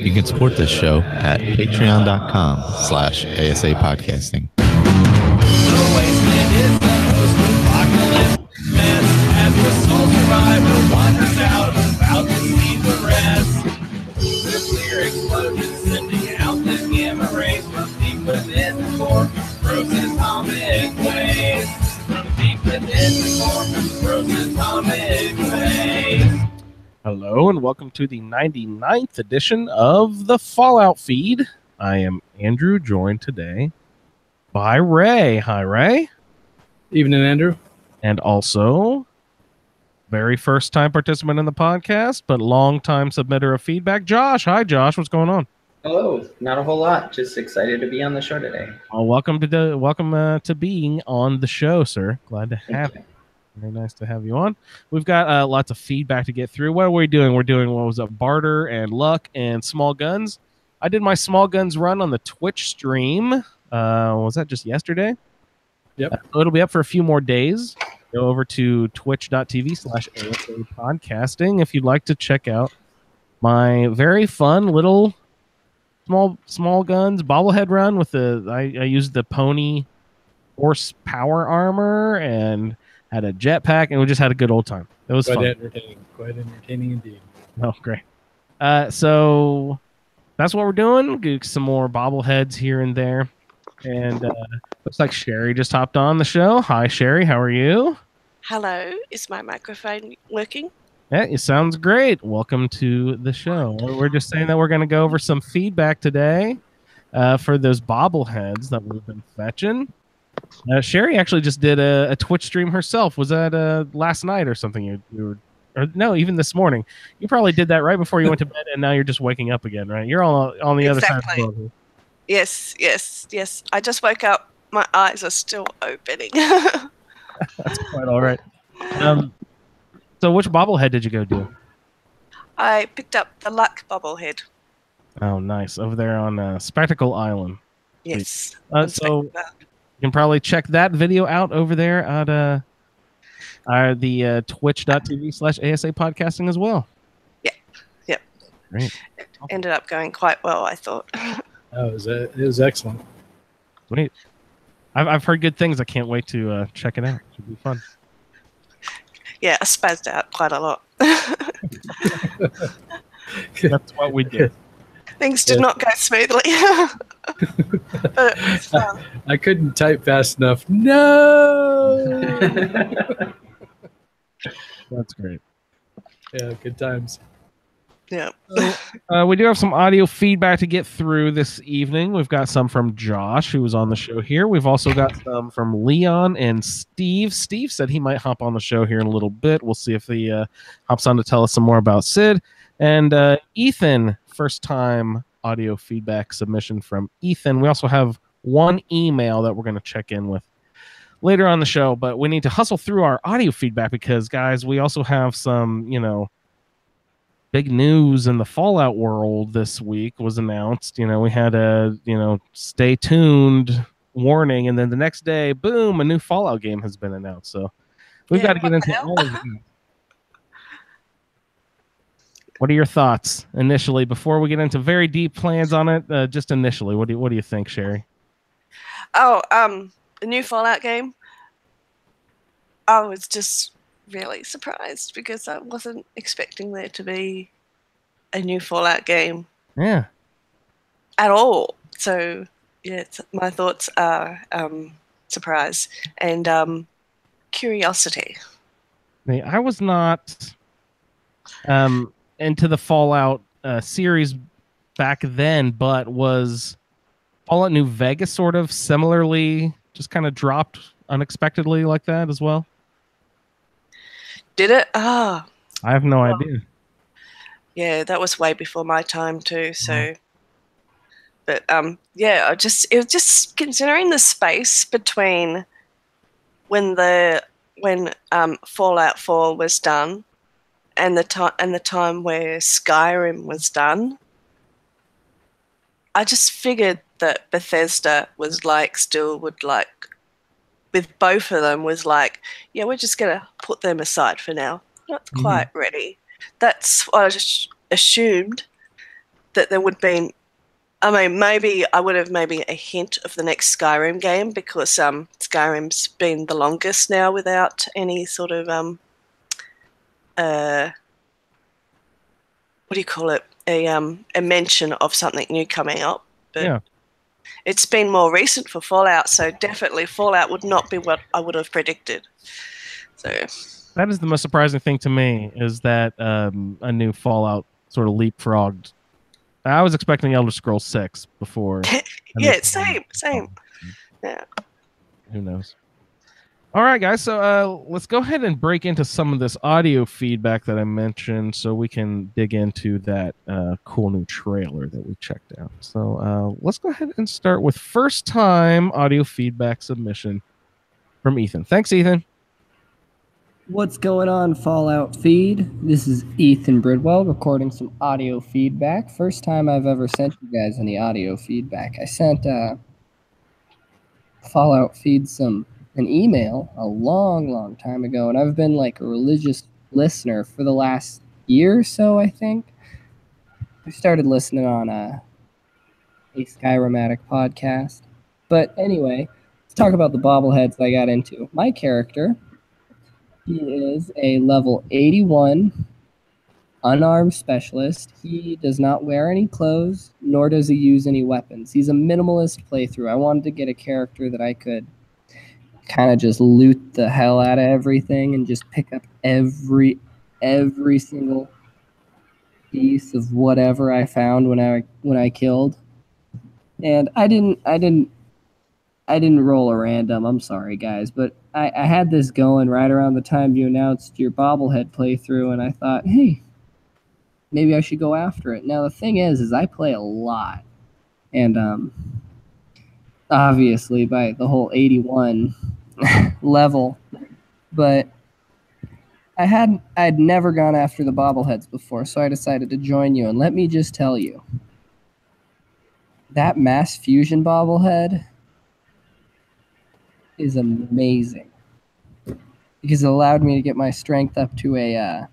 You can support this show at patreon.com/ASA podcasting. The wasteland is the most apocalyptic mess. As your sole survivor wanders out, about to see the rest. Nuclear explosion sending out the gamma rays from deep within the core, frozen atomic waves. From deep within the core, frozen atomic waves. Hello and welcome to the 99th edition of the Fallout Feed. I am Andrew, joined today by Ray. Hi, Ray. Evening, Andrew. And also, very first time participant in the podcast, but long time submitter of feedback, Josh. Hi, Josh. What's going on? Hello. Not a whole lot. Just excited to be on the show today. Welcome to being on the show, sir. Glad to have you. Very nice to have you on. We've got lots of feedback to get through. What are we doing? We're doing, what was it, barter and luck and small guns. I did my small guns run on the Twitch stream. Was that just yesterday? Yep. It'll be up for a few more days. Go over to twitch.tv/ASA podcasting if you'd like to check out my very fun little small guns bobblehead run with I used the pony horse power armor and had a jetpack, and we just had a good old time. It was fun. Quite entertaining indeed. Oh, great. So that's what we're doing. Get some more bobbleheads here and there. And looks like Sherry just hopped on the show. Hi, Sherry. How are you? Hello. Is my microphone working? Yeah, it sounds great. Welcome to the show. We're just saying that we're going to go over some feedback today for those bobbleheads that we've been fetching. Sherry actually just did a Twitch stream herself. Was that last night or something? You were, or no, even this morning. You probably did that right before you went to bed, and now you're just waking up again, right? You're all on the other side of the world. Yes. I just woke up. My eyes are still opening. That's quite all right. So which bobblehead did you go do? I picked up the Luck bobblehead. Oh, nice. Over there on Spectacle Island. Yes. So you can probably check that video out over there at the twitch.tv/ASA podcasting as well. Yep. Great. It ended up going quite well, I thought. Oh, it was excellent. Sweet. I've heard good things. I can't wait to check it out. It should be fun. Yeah, I spazzed out quite a lot. That's what we did. Things did not go smoothly. But it was fun. I couldn't type fast enough. No! That's great. Yeah, good times. Yeah. We do have some audio feedback to get through this evening. We've got some from Josh, who was on the show here. We've also got some from Leon and Steve. Steve said he might hop on the show here in a little bit. We'll see if he hops on to tell us some more about Sid. And Ethan, first time audio feedback submission from Ethan. We also have one email that we're going to check in with later on the show, but we need to hustle through our audio feedback because, guys, we also have some, big news in the Fallout world this week was announced. We had a, stay tuned warning, and then the next day, boom, a new Fallout game has been announced. So we've got to get into all of that. What are your thoughts initially before we get into very deep plans on it? Just initially, what do you think, Sherry? Oh, the new Fallout game. I was just really surprised because I wasn't expecting there to be a new Fallout game. Yeah. At all. So yeah, my thoughts are surprise and curiosity. I was not into the Fallout series back then, but was Fallout New Vegas sort of similarly just kind of dropped unexpectedly like that as well? Did it? I have no idea. Yeah, that was way before my time too. So, but yeah, it was just considering the space between when Fallout 4 was done and the time where Skyrim was done. I just figured that Bethesda was with both of them was like, yeah, we're just going to put them aside for now. Not quite ready. That's what I just assumed that there would be. I mean, maybe I would have maybe a hint of the next Skyrim game, because Skyrim's been the longest now without any sort of what do you call it? A mention of something new coming up. But Yeah. it's been more recent for Fallout, so definitely Fallout would not be what I would have predicted. So That is the most surprising thing to me, is that a new Fallout sort of leapfrogged. I was expecting Elder Scrolls 6 before. yeah, same. Yeah. Who knows? All right, guys. So let's go ahead and break into some of this audio feedback that I mentioned, so we can dig into that cool new trailer that we checked out. So let's go ahead and start with first time audio feedback submission from Ethan. Thanks, Ethan. What's going on, Fallout Feed? This is Ethan Bridwell recording some audio feedback. First time I've ever sent you guys any audio feedback. I sent Fallout Feed an email a long time ago, and I've been like a religious listener for the last year or so, I think. I started listening on a Skyrimatic podcast. But anyway, let's talk about the bobbleheads I got into. My character, he is a level 81 unarmed specialist. He does not wear any clothes, nor does he use any weapons. He's a minimalist playthrough. I wanted to get a character that I could kind of just loot the hell out of everything and just pick up every single piece of whatever I found when I killed. And I didn't roll a random. I'm sorry, guys, but I had this going right around the time you announced your bobblehead playthrough, and I thought, hey, maybe I should go after it. Now, the thing is I play a lot, and obviously by the whole 81 level, but I'd never gone after the bobbleheads before, so I decided to join you. And let me just tell you, that mass fusion bobblehead is amazing, because it allowed me to get my strength up to a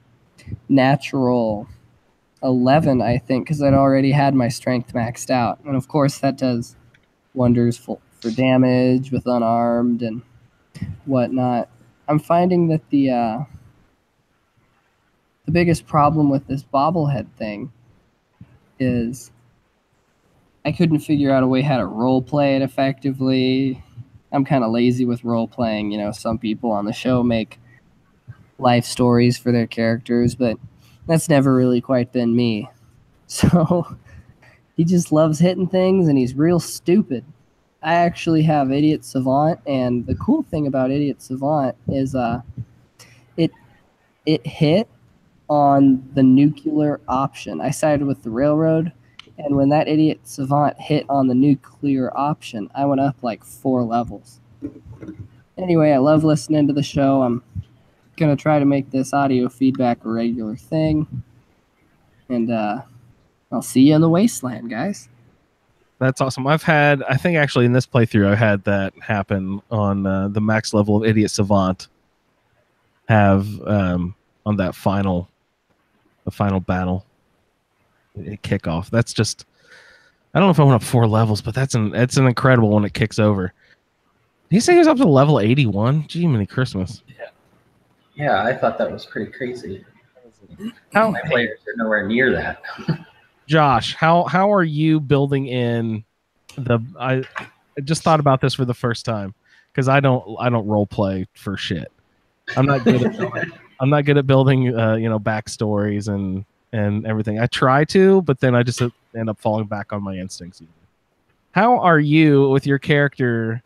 natural 11, I think, because I'd already had my strength maxed out. And of course that does wonders for damage with unarmed and whatnot. I'm finding that the biggest problem with this bobblehead thing is I couldn't figure out a way how to role play it effectively. I'm kind of lazy with role playing. You know, some people on the show make life stories for their characters, but that's never really quite been me. So he just loves hitting things, and he's real stupid. I actually have Idiot Savant, and the cool thing about Idiot Savant is it hit on the nuclear option. I sided with the railroad, and when that Idiot Savant hit on the nuclear option, I went up like 4 levels. Anyway, I love listening to the show. I'm going to try to make this audio feedback a regular thing. And I'll see you in the wasteland, guys. That's awesome. I think actually in this playthrough, I had that happen on the max level of Idiot Savant. On that final battle, kickoff. That's just, I don't know if I went up 4 levels, but it's an incredible when it kicks over. Did you say he was up to level 81? Gee, many Christmas. Yeah, I thought that was pretty crazy. How, My players are nowhere near that. Josh, how are you building in I just thought about this for the first time, because I don't role play for shit. I'm not good at building backstories and everything. I try to, but then I just end up falling back on my instincts. How are you with your character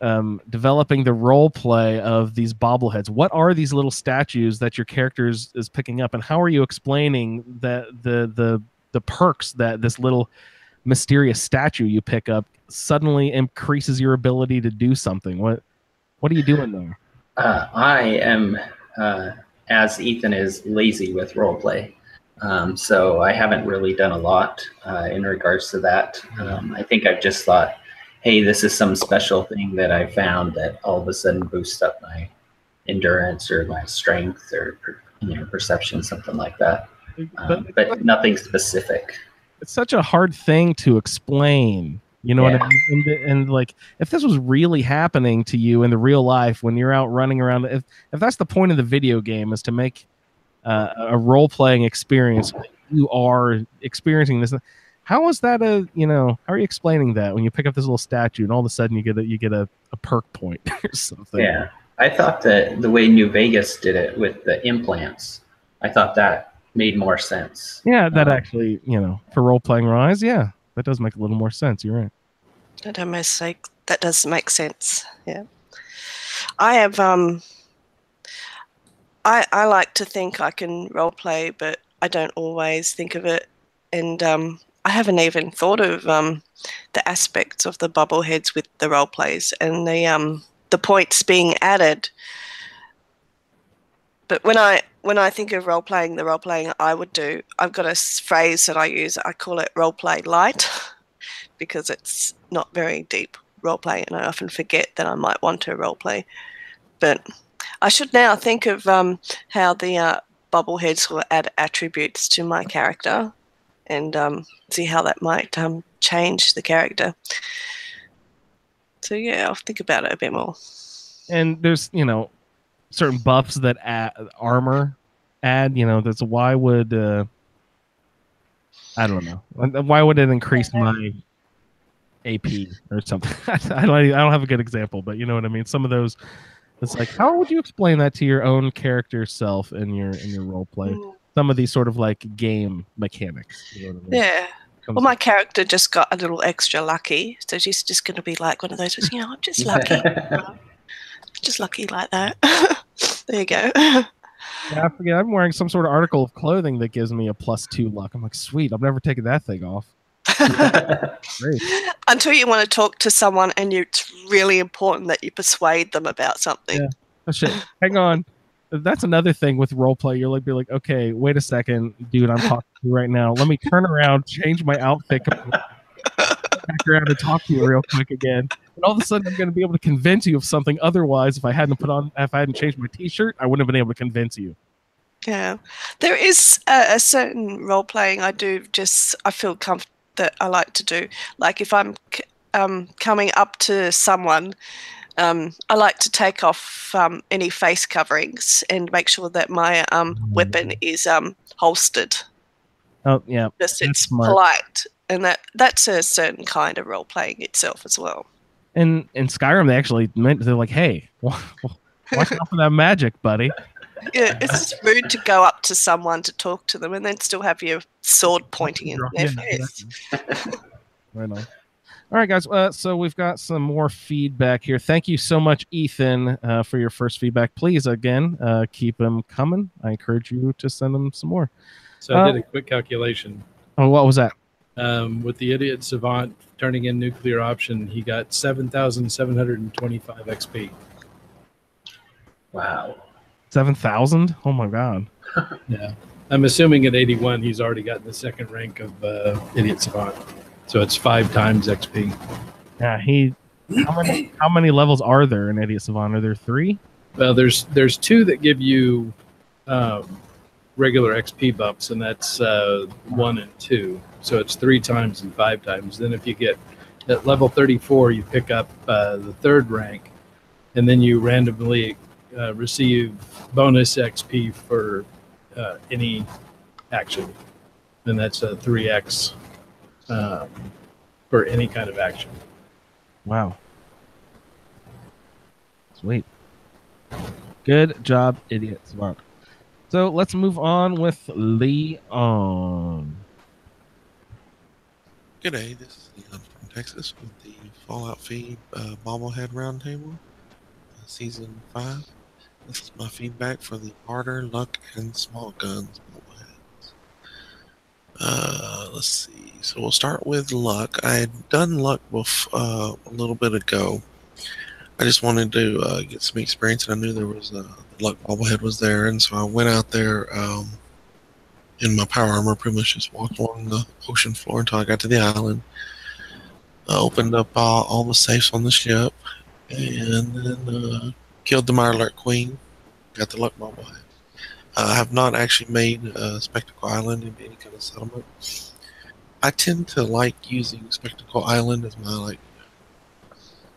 developing the role play of these bobbleheads? What are these little statues that your character is picking up, and how are you explaining that the perks that this little mysterious statue you pick up suddenly increases your ability to do something? What are you doing there? I am, as Ethan is, lazy with roleplay. So I haven't really done a lot in regards to that. I think I've just thought, hey, this is some special thing that I found that all of a sudden boosts up my endurance or my strength or perception, something like that. But nothing specific. it's such a hard thing to explain. You know what I Yeah. mean? And like, if this was really happening to you in the real life when you're out running around, if that's the point of the video game is to make a role playing experience, you are experiencing this. How is that how are you explaining that when you pick up this little statue and all of a sudden you get a perk point or something? Yeah. I thought that the way New Vegas did it with the implants, I thought that made more sense. Yeah, that actually, for role playing wise, yeah, that does make a little more sense. You're right. That does make sense. Yeah. I have I like to think I can role play, but I don't always think of it. And I haven't even thought of the aspects of the bobbleheads with the role plays and the points being added. But when I think of role playing, the role playing I would do, I've got a phrase that I use. I call it role play light because it's not very deep role play, and I often forget that I might want to role play. But I should now think of how the bobbleheads will add attributes to my character and see how that might change the character. So yeah, I'll think about it a bit more. And there's, certain buffs that armor add, that's why would I don't know. Why would it increase my AP or something? I don't have a good example, but you know what I mean? Some of those, it's like, how would you explain that to your own character self in your role play? Some of these sort of like game mechanics. You know what I mean? Yeah. Well, my character just got a little extra lucky, so she's just going to be like one of those, I'm just lucky. Just lucky like that. There you go. Yeah, I forget. I'm wearing some sort of article of clothing that gives me a +2 luck. I'm like, sweet. I've never taken that thing off. Great. Until you want to talk to someone and it's really important that you persuade them about something. Yeah. Oh, shit. Hang on. That's another thing with roleplay. You're be like, okay, wait a second, dude. I'm talking to you right now. Let me turn around, change my outfit, back around and talk to you real quick again. And all of a sudden, I'm going to be able to convince you of something. Otherwise, if I hadn't changed my T-shirt, I wouldn't have been able to convince you. Yeah, there is a certain role playing I do. I feel comfortable that I like to do. Like if I'm coming up to someone, I like to take off any face coverings and make sure that my weapon is holstered. Oh yeah, just it's polite, and that's a certain kind of role playing itself as well. In Skyrim, they're like, hey, watch out for that magic, buddy. Yeah, it's just rude to go up to someone to talk to them and then still have your sword pointing in their face. Right on. All right, guys. So we've got some more feedback here. Thank you so much, Ethan, for your first feedback. Please, again, keep them coming. I encourage you to send them some more. So I did a quick calculation. Oh, what was that? With the idiot savant turning in nuclear option, he got 7,725 XP. Wow. 7,000? Oh my god. Yeah. I'm assuming at 81 he's already gotten the second rank of idiot savant. So it's 5 times XP. Yeah, how many levels are there in Idiot Savant? Are there 3? Well, there's 2 that give you regular XP bumps, and that's 1 and 2. So it's 3 times and 5 times. Then if you get at level 34, you pick up the 3rd rank, and then you randomly receive bonus XP for any action. And that's a 3x for any kind of action. Wow. Sweet. Good job, Idiot Savant. So let's move on with Leon. G'day, this is Leon from Texas with the Fallout Feed Bobblehead Roundtable, Season 5. This is my feedback for the Harder, Luck, and Small Guns bobbleheads. Let's see. So we'll start with Luck. I had done Luck a little bit ago. I just wanted to get some experience, and I knew there was the Luck bobblehead was there, and so I went out there in my power armor, pretty much just walked along the ocean floor until I got to the island. Opened up all the safes on the ship, and then killed the Mirelurk Queen. Got the Luck bobblehead. I have not actually made Spectacle Island into any kind of settlement. I tend to like using Spectacle Island as my like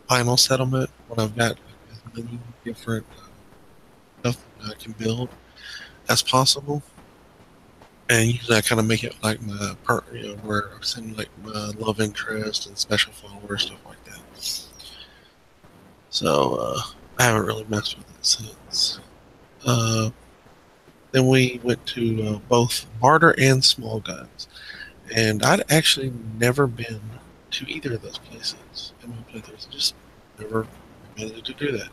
final settlement when I've got as many different stuff that I can build as possible. And usually I kind of make it like my where I send like my love interest and special followers, stuff like that. So I haven't really messed with it since. Then we went to both barter and small guns, and I'd actually never been to either of those places in my playthroughs. Just never managed to do that.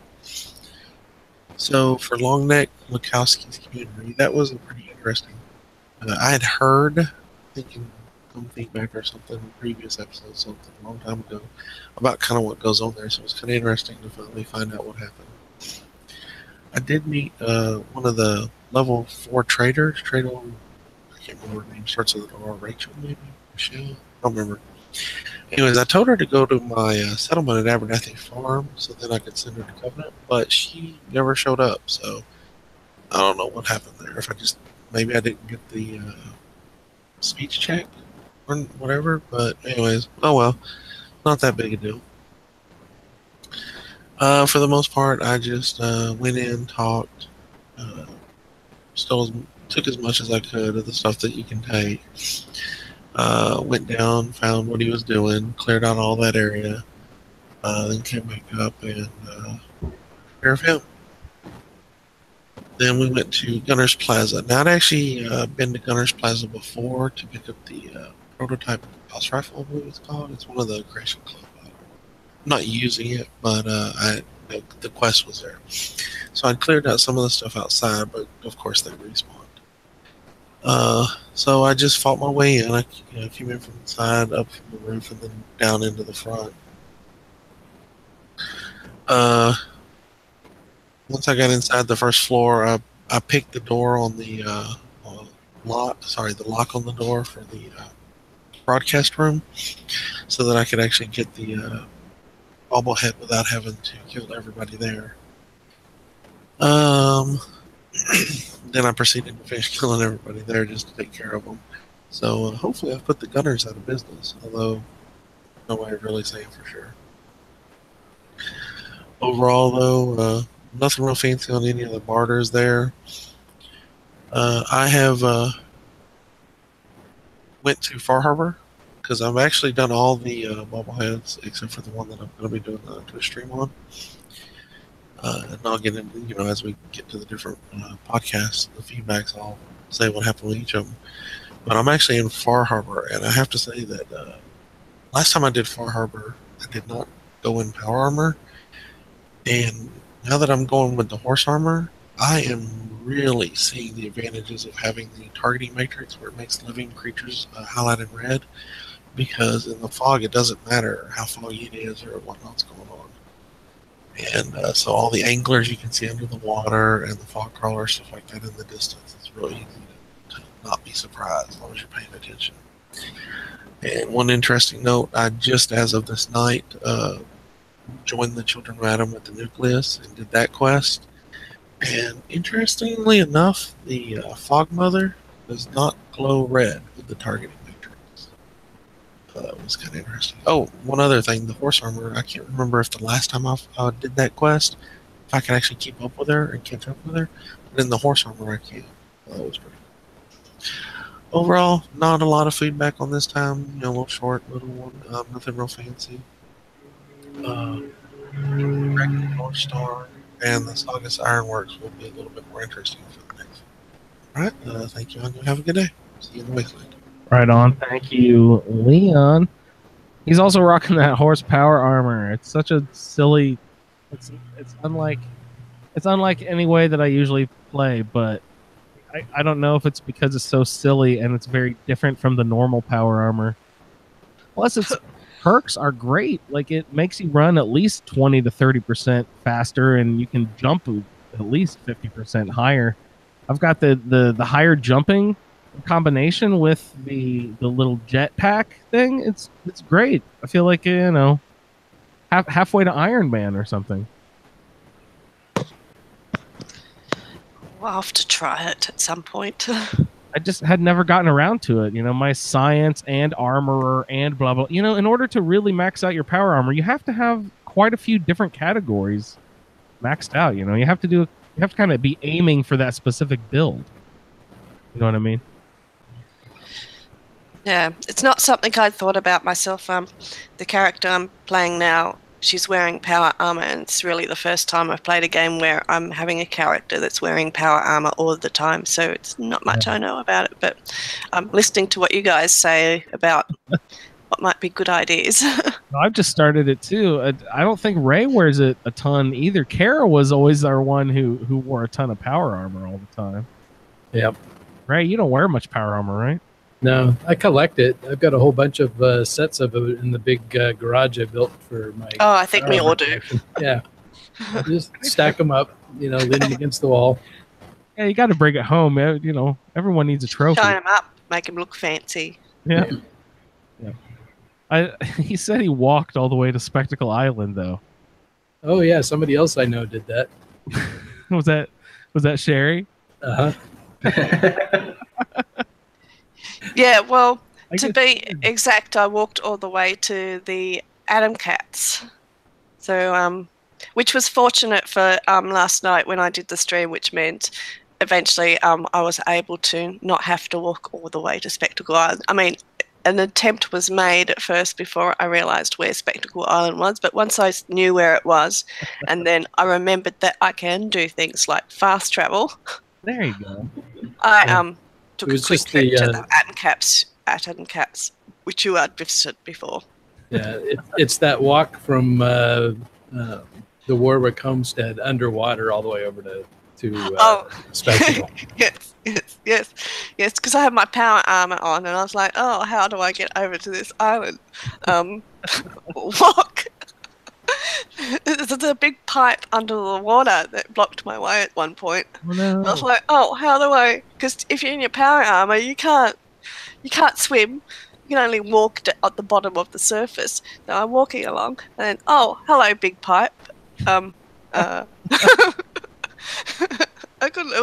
So for Long Neck Lukowski's community, that was a pretty interesting. I had heard, thinking some feedback or something in previous episodes, something a long time ago, about kind of what goes on there. So it was kind of interesting to finally find out what happened. I did meet one of the level 4 traders. Trader, I can't remember her name. Starts with an R. Rachel, maybe Michelle. I don't remember. Anyways, I told her to go to my settlement at Abernathy Farm so then I could send her to Covenant, but she never showed up. So I don't know what happened there. If I just maybe I didn't get the speech check or whatever. But anyways, oh well, not that big a deal. For the most part, I just went in, talked, took as much as I could of the stuff that you can take. Went down, found what he was doing, cleared out all that area, then came back up and took care of him. Then we went to Gunner's Plaza. Now, I'd actually been to Gunner's Plaza before to pick up the prototype house rifle, I believe it's called. It's one of the Creation Club. I'm not using it, but the quest was there. So I'd cleared out some of the stuff outside, but of course they respawned. So I just fought my way in. I came in from the side, up from the roof, and then down into the front. Once I got inside the first floor, I picked the door on the lock on the door for the broadcast room, so that I could actually get the bobblehead without having to kill everybody there. Then I proceeded to finish killing everybody there just to take care of them. So hopefully I've put the gunners out of business, although no way of really saying for sure. Overall, though, nothing real fancy on any of the barters there. I have went to Far Harbor because I've actually done all the bobbleheads except for the one that I'm going to be doing the Twitch stream on. And I'll get into, as we get to the different podcasts, the feedbacks, I'll say what happened with each of them. But I'm actually in Far Harbor, and I have to say that last time I did Far Harbor, I did not go in power armor. And now that I'm going with the horse armor, I am really seeing the advantages of having the targeting matrix where it makes living creatures highlight in red, because in the fog it doesn't matter how foggy it is or what's going on. And so all the anglers you can see under the water and the fog crawler, stuff like that in the distance, it's really easy to not be surprised as long as you're paying attention. And one interesting note, I just as of this night joined the Children of Adam at the Nucleus and did that quest. And interestingly enough, the Fog Mother does not glow red with the targeting matrix. That was kind of interesting. Oh, one other thing, the horse armor, I can't remember if the last time I did that quest, if I could actually keep up with her and catch up with her. But in the horse armor, I can. That was pretty cool. Overall, not a lot of feedback on this time. A little short, little one, nothing real fancy. Dragon North Star and the Saugus Ironworks will be a little bit more interesting for the next. Alright, thank you, and have a good day. See you in the wasteland. Right on. Thank you, Leon. He's also rocking that horsepower armor. It's such a silly. It's unlike any way that I usually play, but I don't know if it's because it's so silly and it's very different from the normal power armor. Plus, its perks are great. Like, it makes you run at least 20 to 30% faster, and you can jump at least 50% higher. I've got the higher jumping combination with the little jetpack thing. It's great. I feel like halfway to Iron Man or something. We'll have to try it at some point. I just had never gotten around to it. My science and armorer and blah blah. In order to really max out your power armor, you have to have quite a few different categories maxed out. You have to kind of be aiming for that specific build. You know what I mean? Yeah, it's not something I'd thought about myself. The character I'm playing now, she's wearing power armor, and it's really the first time I've played a game where I'm having a character that's wearing power armor all the time. So it's not much I know about it, but I'm listening to what you guys say about what might be good ideas. I've just started it too. I don't think Ray wears it a ton either. Kara was always our one who wore a ton of power armor all the time. Yep. Ray, you don't wear much power armor, right? No, I collect it. I've got a whole bunch of sets of it in the big garage I built for my. Oh, I think we all do. Yeah, I just stack them up, lean them against the wall. Yeah, you got to bring it home. Everyone needs a trophy. Shine them up, make them look fancy. Yeah. He said he walked all the way to Spectacle Island, though. Oh yeah, somebody else I know did that. Was that Sherry? Uh huh. Yeah, well, to be exact, I walked all the way to the Atom Cats. So, which was fortunate for last night when I did the stream, which meant eventually I was able to not have to walk all the way to Spectacle Island. I mean, an attempt was made at first before I realised where Spectacle Island was, but once I knew where it was, and then I remembered that I can do things like fast travel. There you go. I took It a was quick just trip the, to the Atom Cats, which you had visited before. Yeah, it's that walk from the Warwick Homestead underwater all the way over to Spectacle. Yes, because I have my power armor on, and I was like, oh, how do I get over to this island? Walk. There's a big pipe under the water that blocked my way at one point. Oh, no. I was like, oh, how do I? Because if you're in your power armor, you can't swim. You can only walk at the bottom of the surface. So I'm walking along, and then, oh, hello, big pipe. I couldn't.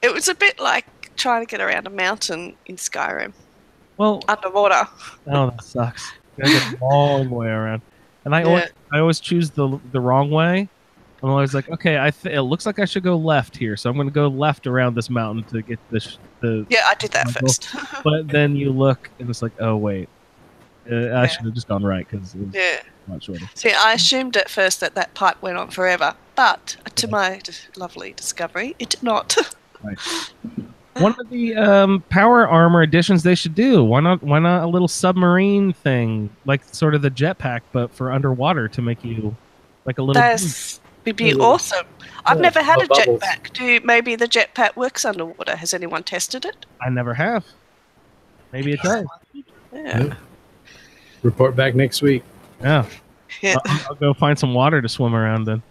It was a bit like trying to get around a mountain in Skyrim. Well, underwater. Oh, that sucks. You gotta get a long way around. And I always choose the wrong way. I'm always like, okay, it looks like I should go left here, so I'm going to go left around this mountain to get Yeah, I did that first. But then you look, and it's like, oh wait, I should have just gone right because it was much shorter. See, I assumed at first that pipe went on forever, but to my lovely discovery, it did not. Right. One of the power armor additions they should do. Why not a little submarine thing, like sort of the jetpack, but for underwater to make you like a little. That'd be awesome. I've never had a jetpack. Maybe the jetpack works underwater. Has anyone tested it? I never have. Maybe it does. Yeah. Report back next week. Yeah. I'll go find some water to swim around then.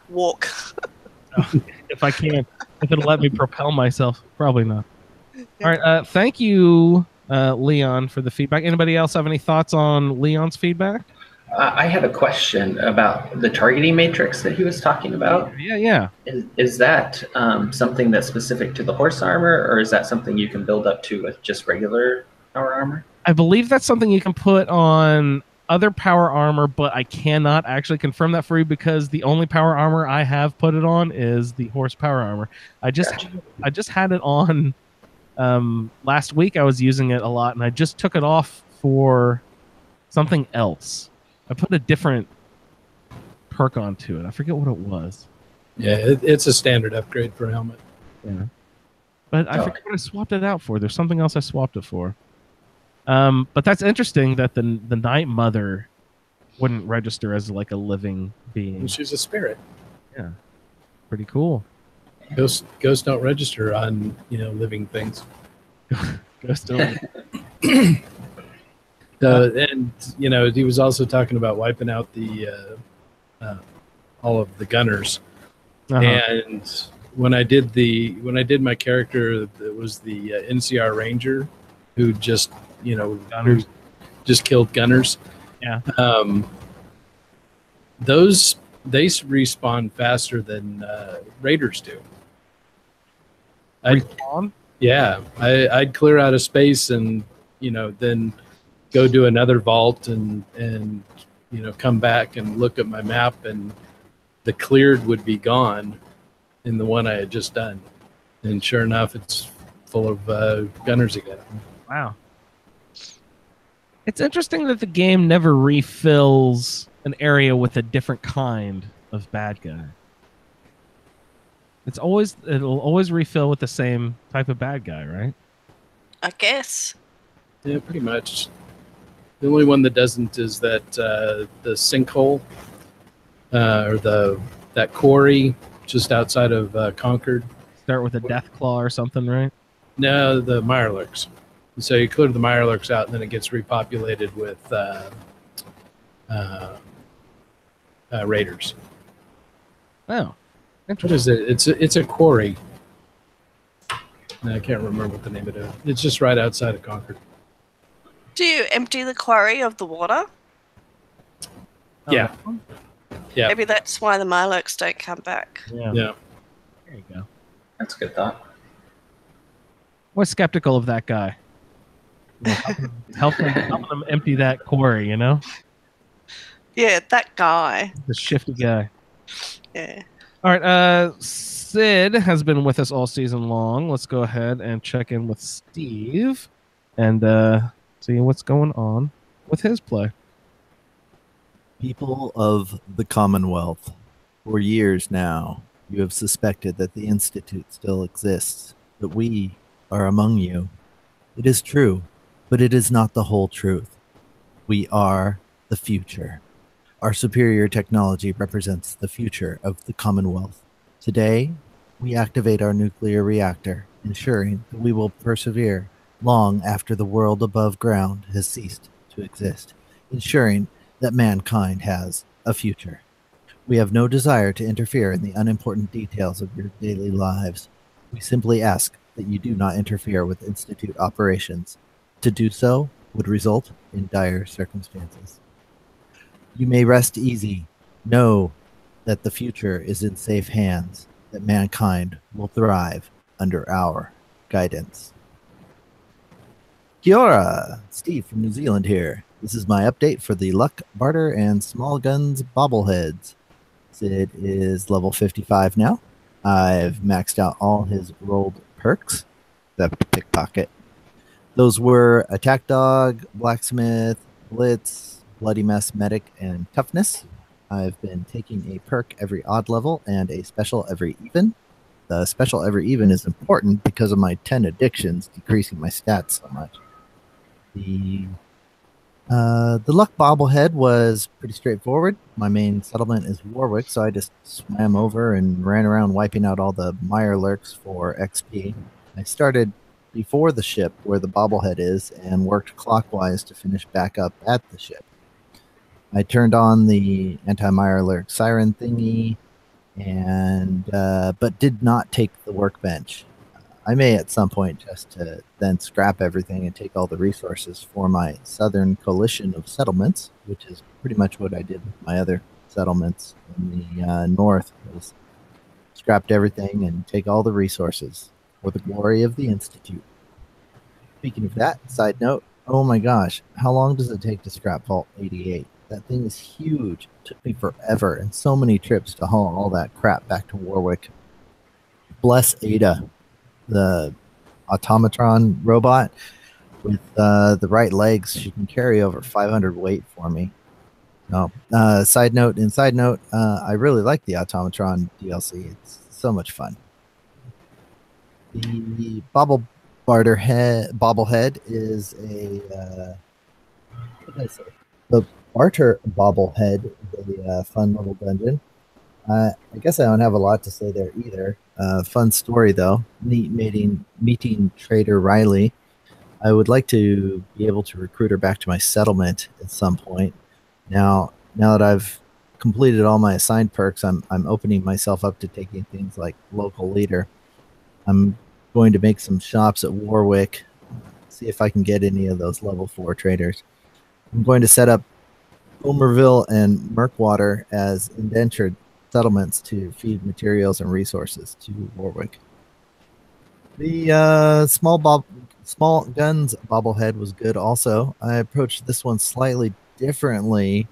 Walk. If I can. If it'll let me propel myself. Probably not. All right. Thank you, Leon, for the feedback. Anybody else have any thoughts on Leon's feedback? I had a question about the targeting matrix that he was talking about. Yeah. Is that something that's specific to the horse armor, or is that something you can build up to with just regular power armor? I believe that's something you can put on other power armor, but I cannot actually confirm that for you because the only power armor I have put it on is the horse power armor. I just had it on last week. I was using it a lot, and I just took it off for something else. I put a different perk onto it. I forget what it was. Yeah, it's a standard upgrade for a helmet. Yeah, but I forget what I swapped it out for. There's something else I swapped it for. But that's interesting that the Night Mother wouldn't register as like a living being. She's a spirit. Yeah, pretty cool. Ghosts don't register on living things. Ghosts don't. And he was also talking about wiping out the all of the gunners. And when I did my character, it was the NCR Ranger who just gunners. Just killed gunners. Yeah. They respawn faster than raiders do. I'd, Respawn? yeah, I'd clear out a space and, then go do another vault and come back and look at my map, and the cleared would be gone in the one I had just done. And sure enough, it's full of gunners again. Wow. It's interesting that the game never refills an area with a different kind of bad guy. It'll always refill with the same type of bad guy, right? I guess. Yeah, pretty much. The only one that doesn't is that the sinkhole or that quarry just outside of Concord. Start with a death claw or something, right? No, the Mirelurks. So you clear the Mirelurks out, and then it gets repopulated with raiders. Oh, What is it? It's a quarry. I can't remember what the name of it is. It's just right outside of Concord. Do you empty the quarry of the water? Yeah. Yeah. Maybe that's why the Mirelurks don't come back. Yeah. Yeah. There you go. That's a good thought. We're skeptical of that guy. Helping him empty that quarry, Yeah, that guy. The shifty guy. Yeah. All right, Sid has been with us all season long. Let's go ahead and check in with Steve and see what's going on with his play. People of the Commonwealth, for years now, you have suspected that the Institute still exists, that we are among you. It is true, but it is not the whole truth. We are the future. Our superior technology represents the future of the Commonwealth. Today, we activate our nuclear reactor, ensuring that we will persevere long after the world above ground has ceased to exist, ensuring that mankind has a future. We have no desire to interfere in the unimportant details of your daily lives. We simply ask that you do not interfere with Institute operations. To do so would result in dire circumstances. You may rest easy. Know that the future is in safe hands, that mankind will thrive under our guidance. Kia ora! Steve from New Zealand here. This is my update for the Luck, Barter, and Small Guns bobbleheads. Sid is level 55 now. I've maxed out all his rolled perks, except Pickpocket. Those were Attack Dog, Blacksmith, Blitz, Bloody Mess, Medic, and Toughness. I've been taking a perk every odd level and a special every even. The special every even is important because of my 10 addictions decreasing my stats so much. The luck bobblehead was pretty straightforward. My main settlement is Warwick, so I just swam over and ran around wiping out all the Mirelurks for XP. I started before the ship where the bobblehead is and worked clockwise to finish back up at the ship. I turned on the anti-Mirelurk siren thingy, and but did not take the workbench. I may at some point just to then scrap everything and take all the resources for my southern coalition of settlements, which is pretty much what I did with my other settlements in the north. Was scrapped everything and take all the resources for the glory of the Institute. Speaking of that, side note, oh my gosh, how long does it take to scrap Vault 88? That thing is huge. It took me forever and so many trips to haul all that crap back to Warwick. Bless Ada, the automatron robot with the right legs. She can carry over 500 weight for me. No. Side note, I really like the automatron DLC. It's so much fun. The bobblehead is a what did I say? The Barter bobblehead is a fun little dungeon. I guess I don't have a lot to say there either. Fun story though. Neat meeting Trader Riley. I would like to be able to recruit her back to my settlement at some point. Now that I've completed all my assigned perks, I'm opening myself up to taking things like local leader. I'm going to make some shops at Warwick, see if I can get any of those level 4 traders. I'm going to set up Omerville and Murkwater as indentured settlements to feed materials and resources to Warwick. The small guns bobblehead was good. Also, I approached this one slightly differently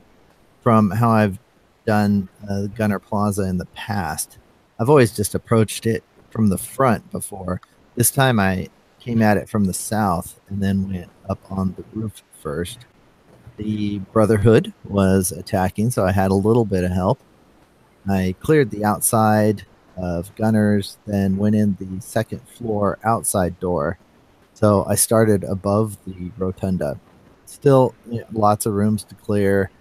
from how I've done Gunner Plaza in the past. I've always just approached it from the front before. This time I came at it from the south and then went up on the roof first. The Brotherhood was attacking, so I had a little bit of help. I cleared the outside of gunners, then went in the second floor outside door. So I started above the rotunda. Still lots of rooms to clear.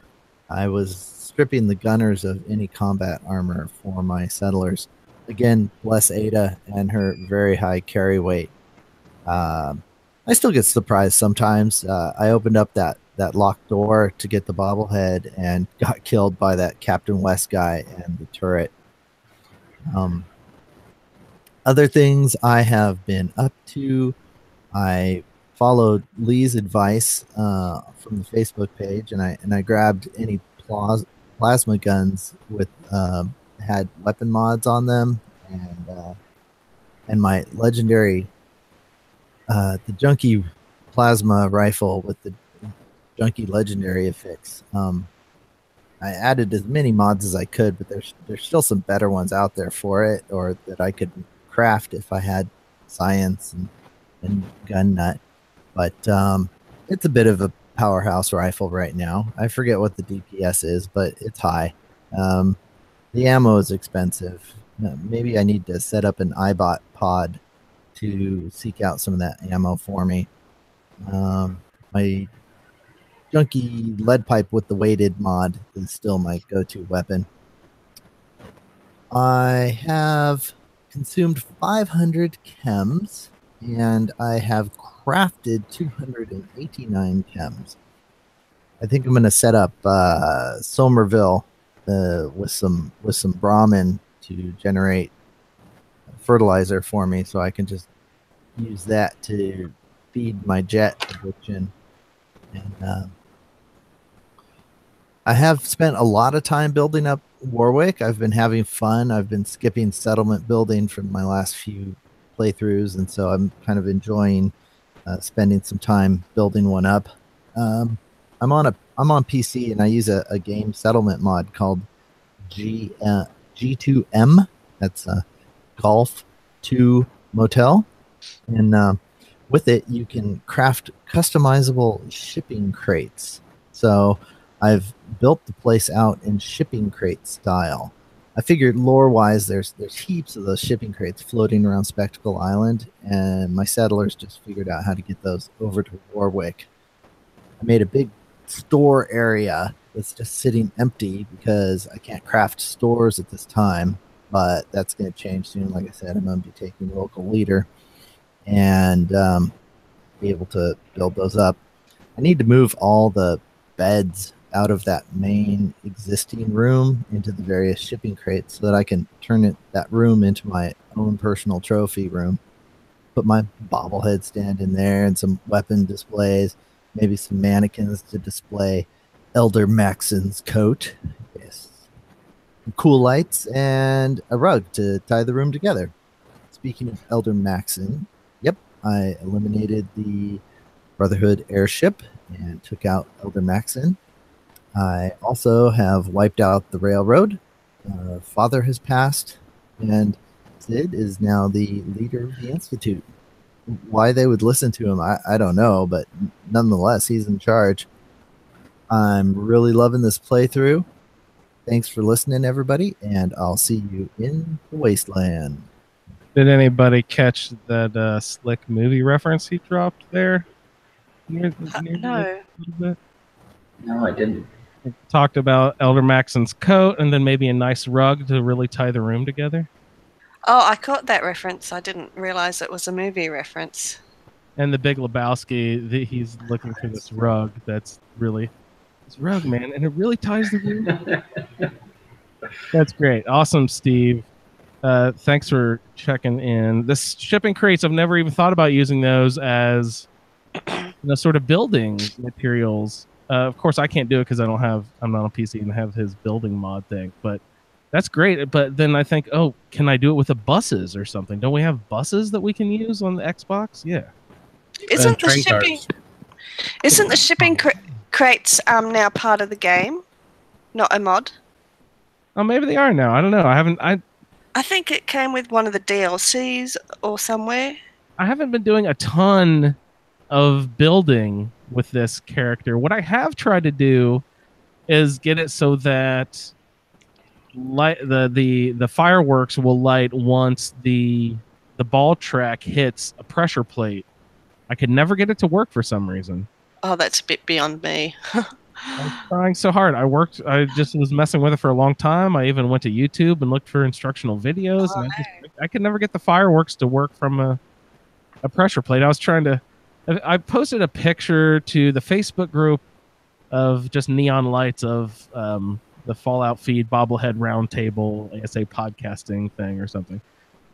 I was stripping the gunners of any combat armor for my settlers. Again, bless Ada and her very high carry weight. I still get surprised sometimes. I opened up that locked door to get the bobblehead and got killed by that Captain West guy and the turret. Other things I have been up to, I followed Lee's advice from the Facebook page, and I grabbed any plasma guns with had weapon mods on them, and my legendary the junkie plasma rifle with the junkie legendary affix. I added as many mods as I could, but there's still some better ones out there for it, or that I could craft if I had science and gun nut. But it's a bit of a powerhouse rifle right now. I forget what the DPS is, but it's high. The ammo is expensive. Maybe I need to set up an iBot pod to seek out some of that ammo for me. My junky lead pipe with the weighted mod is still my go-to weapon. I have consumed 500 chems, and I have crafted 289 chems. I think I'm going to set up Somerville with some Brahmin to generate fertilizer for me, so I can just use that to feed my jet addiction. And I have spent a lot of time building up Warwick. I've been having fun. I've been skipping settlement building from my last few playthroughs, and so I'm kind of enjoying spending some time building one up. I'm on PC, and I use a game settlement mod called G2M. That's Golf 2 Motel, and with it you can craft customizable shipping crates. So I've built the place out in shipping crate style. I figured lore-wise, there's heaps of those shipping crates floating around Spectacle Island, and my settlers just figured out how to get those over to Warwick. I made a big store area that's just sitting empty because I can't craft stores at this time, but that's going to change soon. Like I said, I'm going to be taking local leader and be able to build those up. I need to move all the beds out of that main existing room into the various shipping crates so that I can turn that room into my own personal trophy room. Put my bobblehead stand in there and some weapon displays, maybe some mannequins to display Elder Maxon's coat. Yes. Cool lights and a rug to tie the room together. Speaking of Elder Maxon, yep, I eliminated the Brotherhood airship and took out Elder Maxon. I also have wiped out the railroad. Father has passed, and Sid is now the leader of the Institute. Why they would listen to him, I don't know, but nonetheless, he's in charge. I'm really loving this playthrough. Thanks for listening, everybody, and I'll see you in the wasteland. Did anybody catch that slick movie reference he dropped there? No. A little bit? No, I didn't. It talked about Elder Maxon's coat and then maybe a nice rug to really tie the room together. Oh, I caught that reference. I didn't realize it was a movie reference. And the Big Lebowski, he's looking for this rug that's really this rug, man, and it really ties the room. That's great. Awesome, Steve. Thanks for checking in. This shipping crates, I've never even thought about using those as sort of building materials. Of course, I can't do it because I'm not on PC and have his building mod thing. But That's great, but then I think, oh, can I do it with the buses or something? Don't we have buses that we can use on the Xbox? Yeah. Isn't the train shipping cars. isn't the shipping crates now part of the game, not a mod? Oh, maybe they are now. I don't know. I think it came with one of the DLCs or somewhere. I haven't been doing a ton of building with this character. What I have tried to do is get it so that the fireworks will light once the ball track hits a pressure plate. I could never get it to work for some reason. Oh, that's a bit beyond me. I was trying so hard. I just was messing with it for a long time. I even went to YouTube and looked for instructional videos, and I could never get the fireworks to work from a pressure plate. I was trying to. I posted a picture to the Facebook group of just neon lights of the Fallout Feed bobblehead roundtable ASA podcasting thing or something.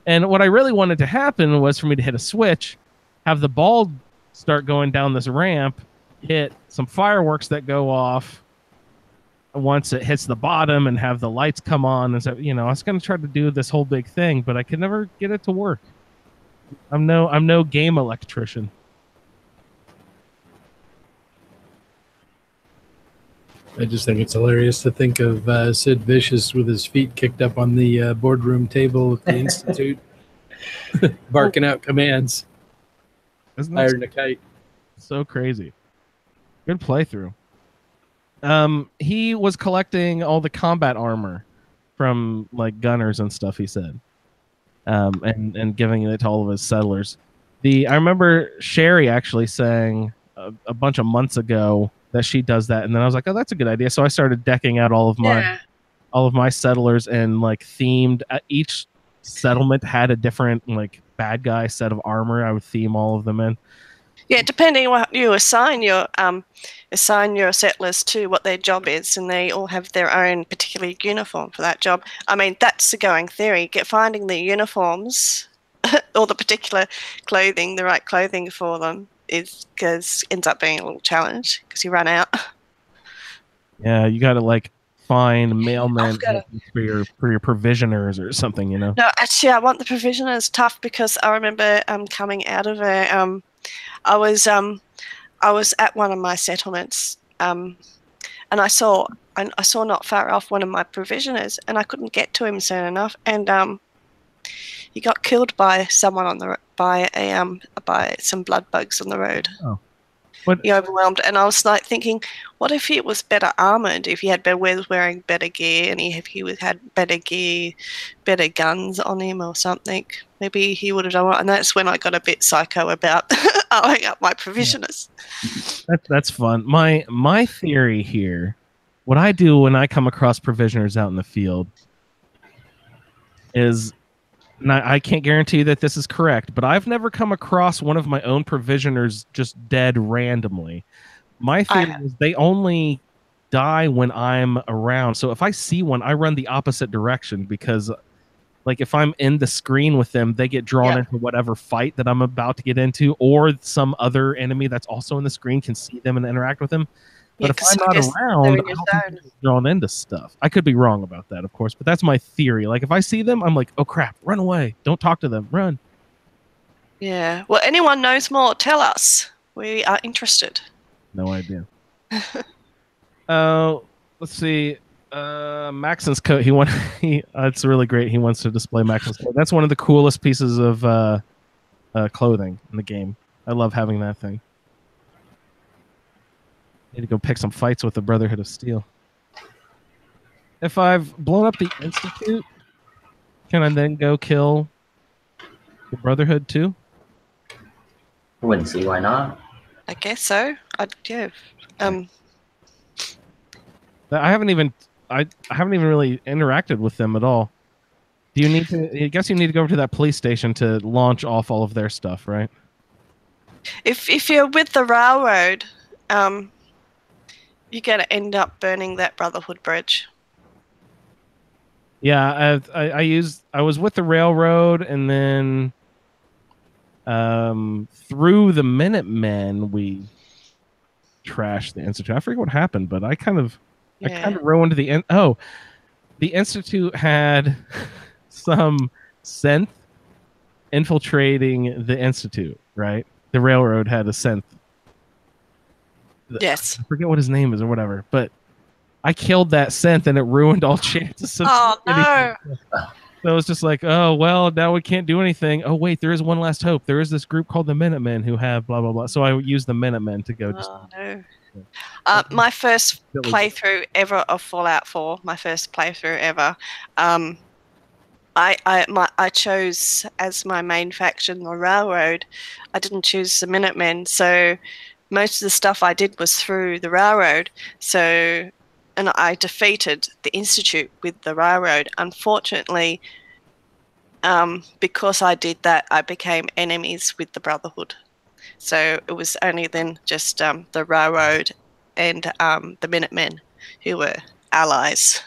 And what I really wanted to happen was for me to hit a switch, have the ball start going down this ramp, hit some fireworks that go off once it hits the bottom, and have the lights come on. And so, I was going to try to do this whole big thing, but I could never get it to work. I'm no game electrician. I just think it's hilarious to think of Sid Vicious with his feet kicked up on the boardroom table at the Institute, barking out commands. Isn't Higher that than a kite. so crazy? Good playthrough. He was collecting all the combat armor from like gunners and stuff, he said, and giving it to all of his settlers. I remember Sherry actually saying a bunch of months ago that she does that, and then I was like, oh, that's a good idea. So I started decking out all of my settlers, and like themed. Each settlement had a different like bad guy set of armor. I would theme all of them in. Yeah, depending on what you assign your settlers to, what their job is, and they all have their own particular uniform for that job. I mean, that's the going theory. Finding the uniforms or the particular clothing, the right clothing for them, ends up being a little challenge because you run out. Yeah, you got to like find mailmen for your provisioners or something, No, actually, I want the provisioners. Tough, because I remember coming out of I was at one of my settlements, and I saw not far off one of my provisioners, and I couldn't get to him soon enough, and he got killed by someone by some blood bugs on the road. Oh. He overwhelmed, and I was like thinking, what if he was better armored? If he was wearing better gear, and if he had better gear, better guns on him or something, maybe he would have done it. And that's when I got a bit psycho about arming up my provisioners. Yeah. That's fun. My theory here, what I do when I come across provisioners out in the field is, and I can't guarantee that this is correct, but I've never come across one of my own provisioners just dead randomly. My theory is they only die when I'm around. So if I see one, I run the opposite direction, because like if I'm in the screen with them, they get drawn into whatever fight that I'm about to get into, or some other enemy that's also in the screen can see them and interact with them. But if I'm not around, I don't think they're drawn into stuff. I could be wrong about that, of course, but that's my theory. Like if I see them, I'm like, oh crap, run away. Don't talk to them. Run. Yeah. Well, anyone knows more, tell us. We are interested. No idea. Let's see. Maxon's coat. It's really great. He wants to display Maxon's coat. That's one of the coolest pieces of clothing in the game. I love having that thing. Need to go pick some fights with the Brotherhood of Steel. If I've blown up the Institute, can I then go kill the Brotherhood too? I wouldn't see why not. I guess so. I haven't even really interacted with them at all. Do you need to? I guess you need to go over to that police station to launch off all of their stuff, right? If you're with the railroad, you're going to end up burning that Brotherhood bridge. Yeah, I was with the railroad, and then through the Minutemen we trashed the Institute. I forget what happened, but I kind of ruined the end. Oh, the Institute had some synth infiltrating the Institute, right? The railroad had a synth. Yes. I forget what his name is or whatever, but I killed that synth and it ruined all chances of Oh no! So it was just like, oh well, now we can't do anything. Oh wait, there is one last hope. There is this group called the Minutemen who have blah blah blah. So I used the Minutemen to go. Oh no! My first playthrough ever of Fallout 4, my first playthrough ever. I chose as my main faction the Railroad. I didn't choose the Minutemen, so most of the stuff I did was through the Railroad. So, and I defeated the Institute with the Railroad. Unfortunately, because I did that, I became enemies with the Brotherhood. So it was only then just the Railroad and the Minutemen who were allies.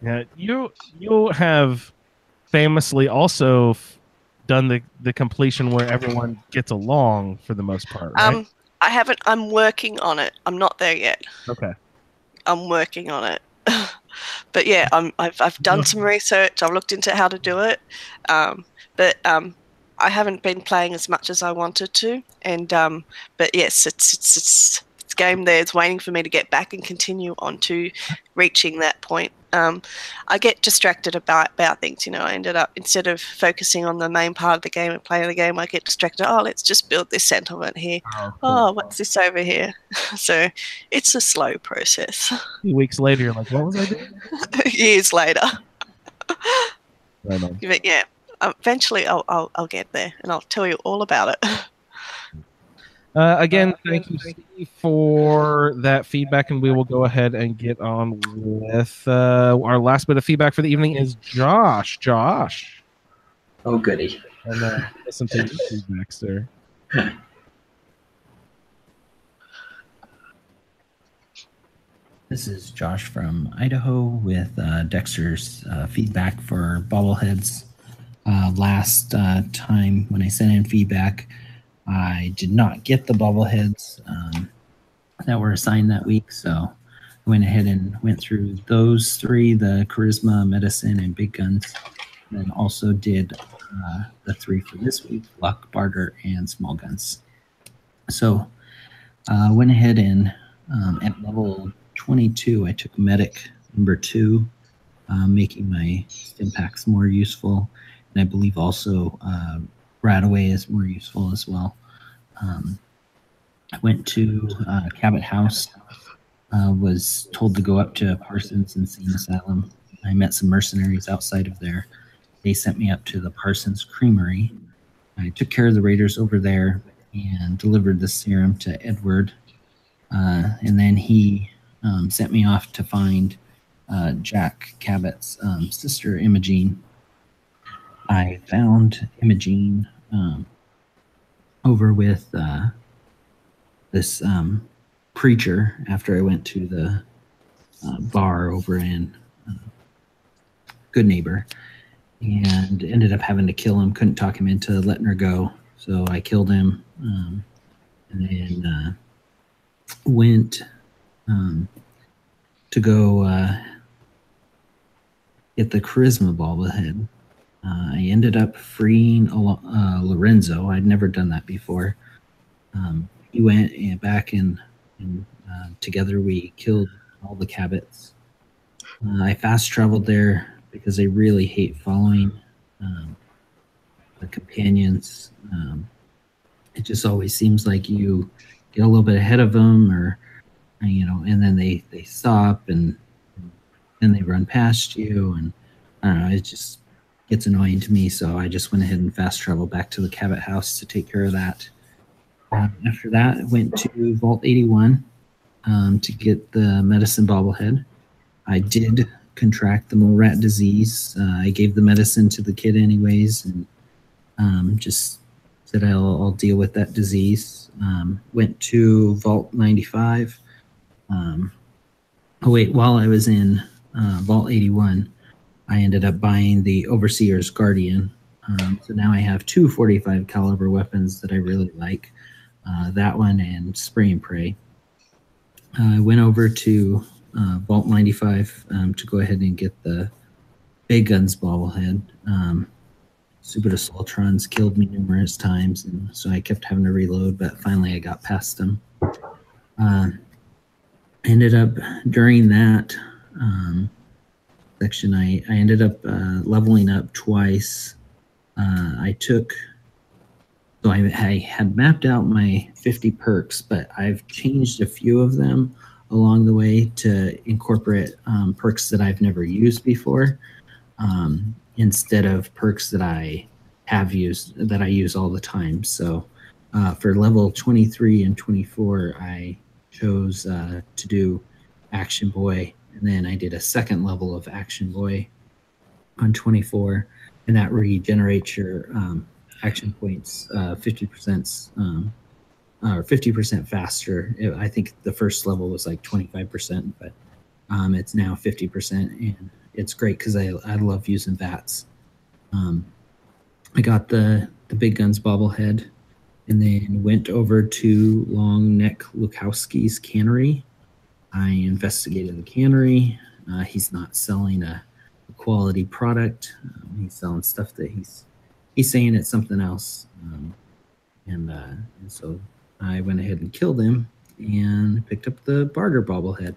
Yeah, you have famously also done the completion where everyone gets along for the most part, right? I haven't. I'm working on it. I'm not there yet. Okay. I'm working on it. But yeah, I've done some research. I've looked into how to do it, but I haven't been playing as much as I wanted to. And but yes, it's game there. It's waiting for me to get back and continue on to reaching that point. I get distracted about things, you know. I ended up, instead of focusing on the main part of the game and playing the game, I get distracted. Oh, let's just build this settlement here. Oh, what's this over here? So it's a slow process. A few weeks later, you're like, what was I doing? Years later. Right on. But yeah, eventually I'll get there and I'll tell you all about it. Again, thank you, Steve, for that feedback, and we will go ahead and get on with our last bit of feedback for the evening is Josh. Josh. Oh, goody. And listen to your feedback, sir. This is Josh from Idaho with Dexter's feedback for bobbleheads. Last time when I sent in feedback, I did not get the bobbleheads that were assigned that week, so I went ahead and went through those three, the Charisma, Medicine, and Big Guns, and then also did the three for this week, Luck, Barter, and Small Guns. So went ahead and at level 22, I took Medic number 2, making my stim packs more useful, and I believe also Radaway is more useful as well. I went to Cabot House, was told to go up to Parsons Insane Asylum. I met some mercenaries outside of there. They sent me up to the Parsons Creamery. I took care of the raiders over there and delivered the serum to Edward. And then he sent me off to find Jack Cabot's sister, Imogene. I found Imogene over with this preacher after I went to the bar over in Good Neighbor, and ended up having to kill him. Couldn't talk him into letting her go, so I killed him, and then went to go get the Charisma bobblehead. I ended up freeing Lorenzo. I'd never done that before. He went back and together we killed all the Cabots. I fast traveled there because I really hate following the companions. It just always seems like you get a little bit ahead of them, or and then they stop and then they run past you, and I don't know. It just gets annoying to me, so I just went ahead and fast traveled back to the Cabot House to take care of that. After that, I went to Vault 81 to get the medicine bobblehead. I did contract the mole rat disease. I gave the medicine to the kid anyways, and just said I'll deal with that disease. Went to Vault 95. While I was in Vault 81, I ended up buying the Overseer's Guardian. So now I have 2 45 caliber weapons that I really like. That one and Spray and Pray. I went over to Vault 95 to go ahead and get the Big Guns bobblehead. Super Assaultrons killed me numerous times, and so I kept having to reload, but finally I got past them. Ended up during that section, I ended up leveling up twice. So I had mapped out my 50 perks, but I've changed a few of them along the way to incorporate perks that I've never used before, instead of perks that I have used, that I use all the time. So for level 23 and 24, I chose to do Action Boy, and then I did a second level of Action Boy on 24, and that regenerates your action points 50% or 50% faster. I think the first level was like 25%, but it's now 50%, and it's great because I love using VATs. I got the Big Guns bobblehead, and then went over to Long Neck Lukowski's cannery. I investigated the cannery. He's not selling a quality product. He's selling stuff that he's saying it's something else. And so I went ahead and killed him and picked up the Barter bobblehead.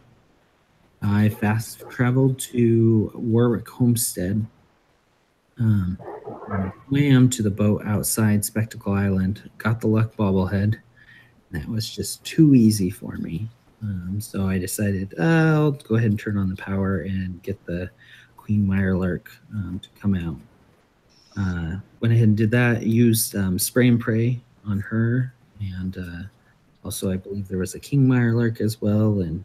I fast traveled to Warwick Homestead. Swam to the boat outside Spectacle Island, got the Luck bobblehead. That was just too easy for me. So I decided I'll go ahead and turn on the power and get the Queen Mirelurk to come out. Went ahead and did that, used Spray and Pray on her, and also I believe there was a King Mirelurk as well, and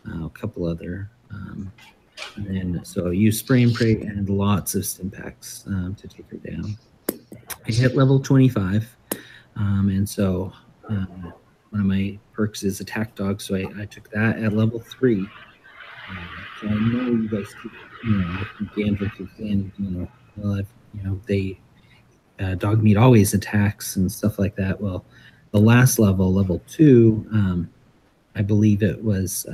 a couple other. And then so I used Spray and Pray and lots of Stimpaks to take her down. I hit level 25, and so one of my perks is Attack Dog, so I took that at level 3. So I know you guys keep, Gandra keeps saying, well, they dog meat always attacks and stuff like that. Well, the last level, level 2, I believe it was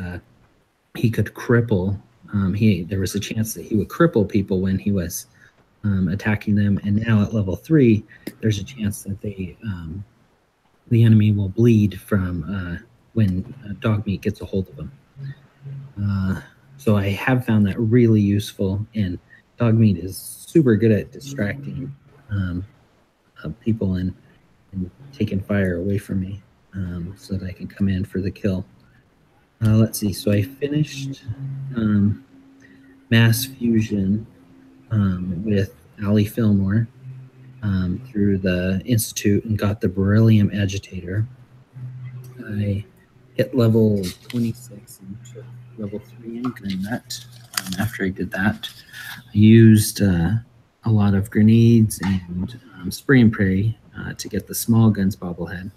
he could cripple. There was a chance that he would cripple people when he was attacking them, and now at level 3, there's a chance that the enemy will bleed from when dog meat gets a hold of them. So I have found that really useful, and dog meat is super good at distracting people and taking fire away from me, so that I can come in for the kill. Let's see. So I finished Mass Fusion with Ali Fillmore through the Institute and got the Beryllium Agitator. I hit level 26 and took level 3 in Gunnet. After I did that, I used a lot of grenades and Spray and Pray to get the Small Guns bobblehead.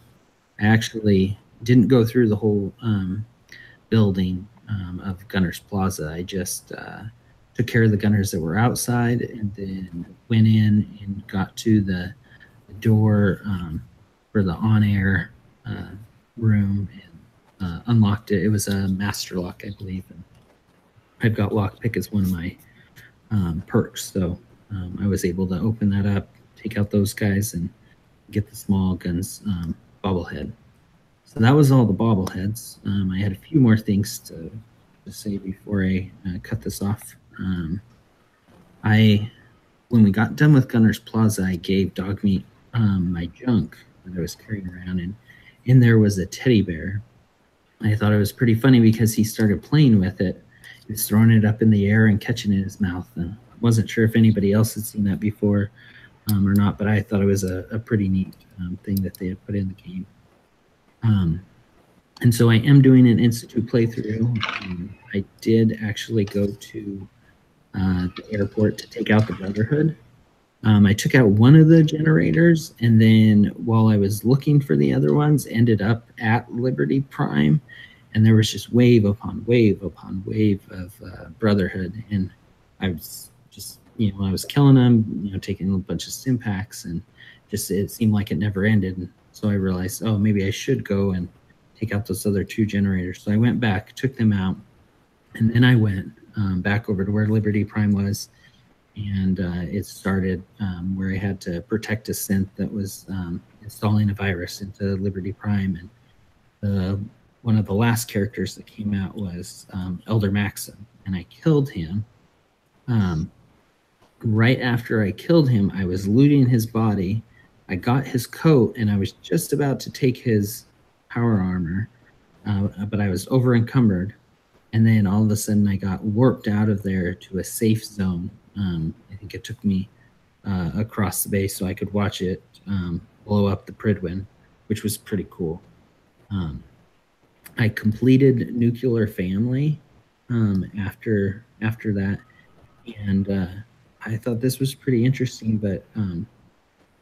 I actually didn't go through the whole building of Gunner's Plaza. I just took care of the gunners that were outside, and then went in and got to the door for the on-air room and unlocked it. It was a master lock, I believe, and I've got lockpick as one of my perks, so I was able to open that up, take out those guys, and get the Small Guns bobblehead. So that was all the bobbleheads. I had a few more things to say before I cut this off. When we got done with Gunner's Plaza, I gave dog meat my junk that I was carrying around, and in there was a teddy bear. I thought it was pretty funny because he started playing with it. He was throwing it up in the air and catching it in his mouth. And I wasn't sure if anybody else had seen that before or not, but I thought it was a pretty neat thing that they had put in the game. And so I am doing an Institute playthrough. I did actually go to the airport to take out the Brotherhood. I took out one of the generators, and then while I was looking for the other ones, ended up at Liberty Prime, and there was just wave upon wave upon wave of Brotherhood, and I was just, I was killing them, taking a bunch of Stimpaks, and just it seemed like it never ended. And so I realized, maybe I should go and take out those other 2 generators. So I went back, took them out, And then I went back over to where Liberty Prime was, and it started where I had to protect a synth that was installing a virus into Liberty Prime. And one of the last characters that came out was Elder Maxim, and I killed him. Right after I killed him, I was looting his body. I got his coat, and I was just about to take his power armor, but I was over encumbered. And then all of a sudden, I got warped out of there to a safe zone. I think it took me across the base so I could watch it blow up the Pridwin, which was pretty cool. I completed Nuclear Family after that, and I thought this was pretty interesting, but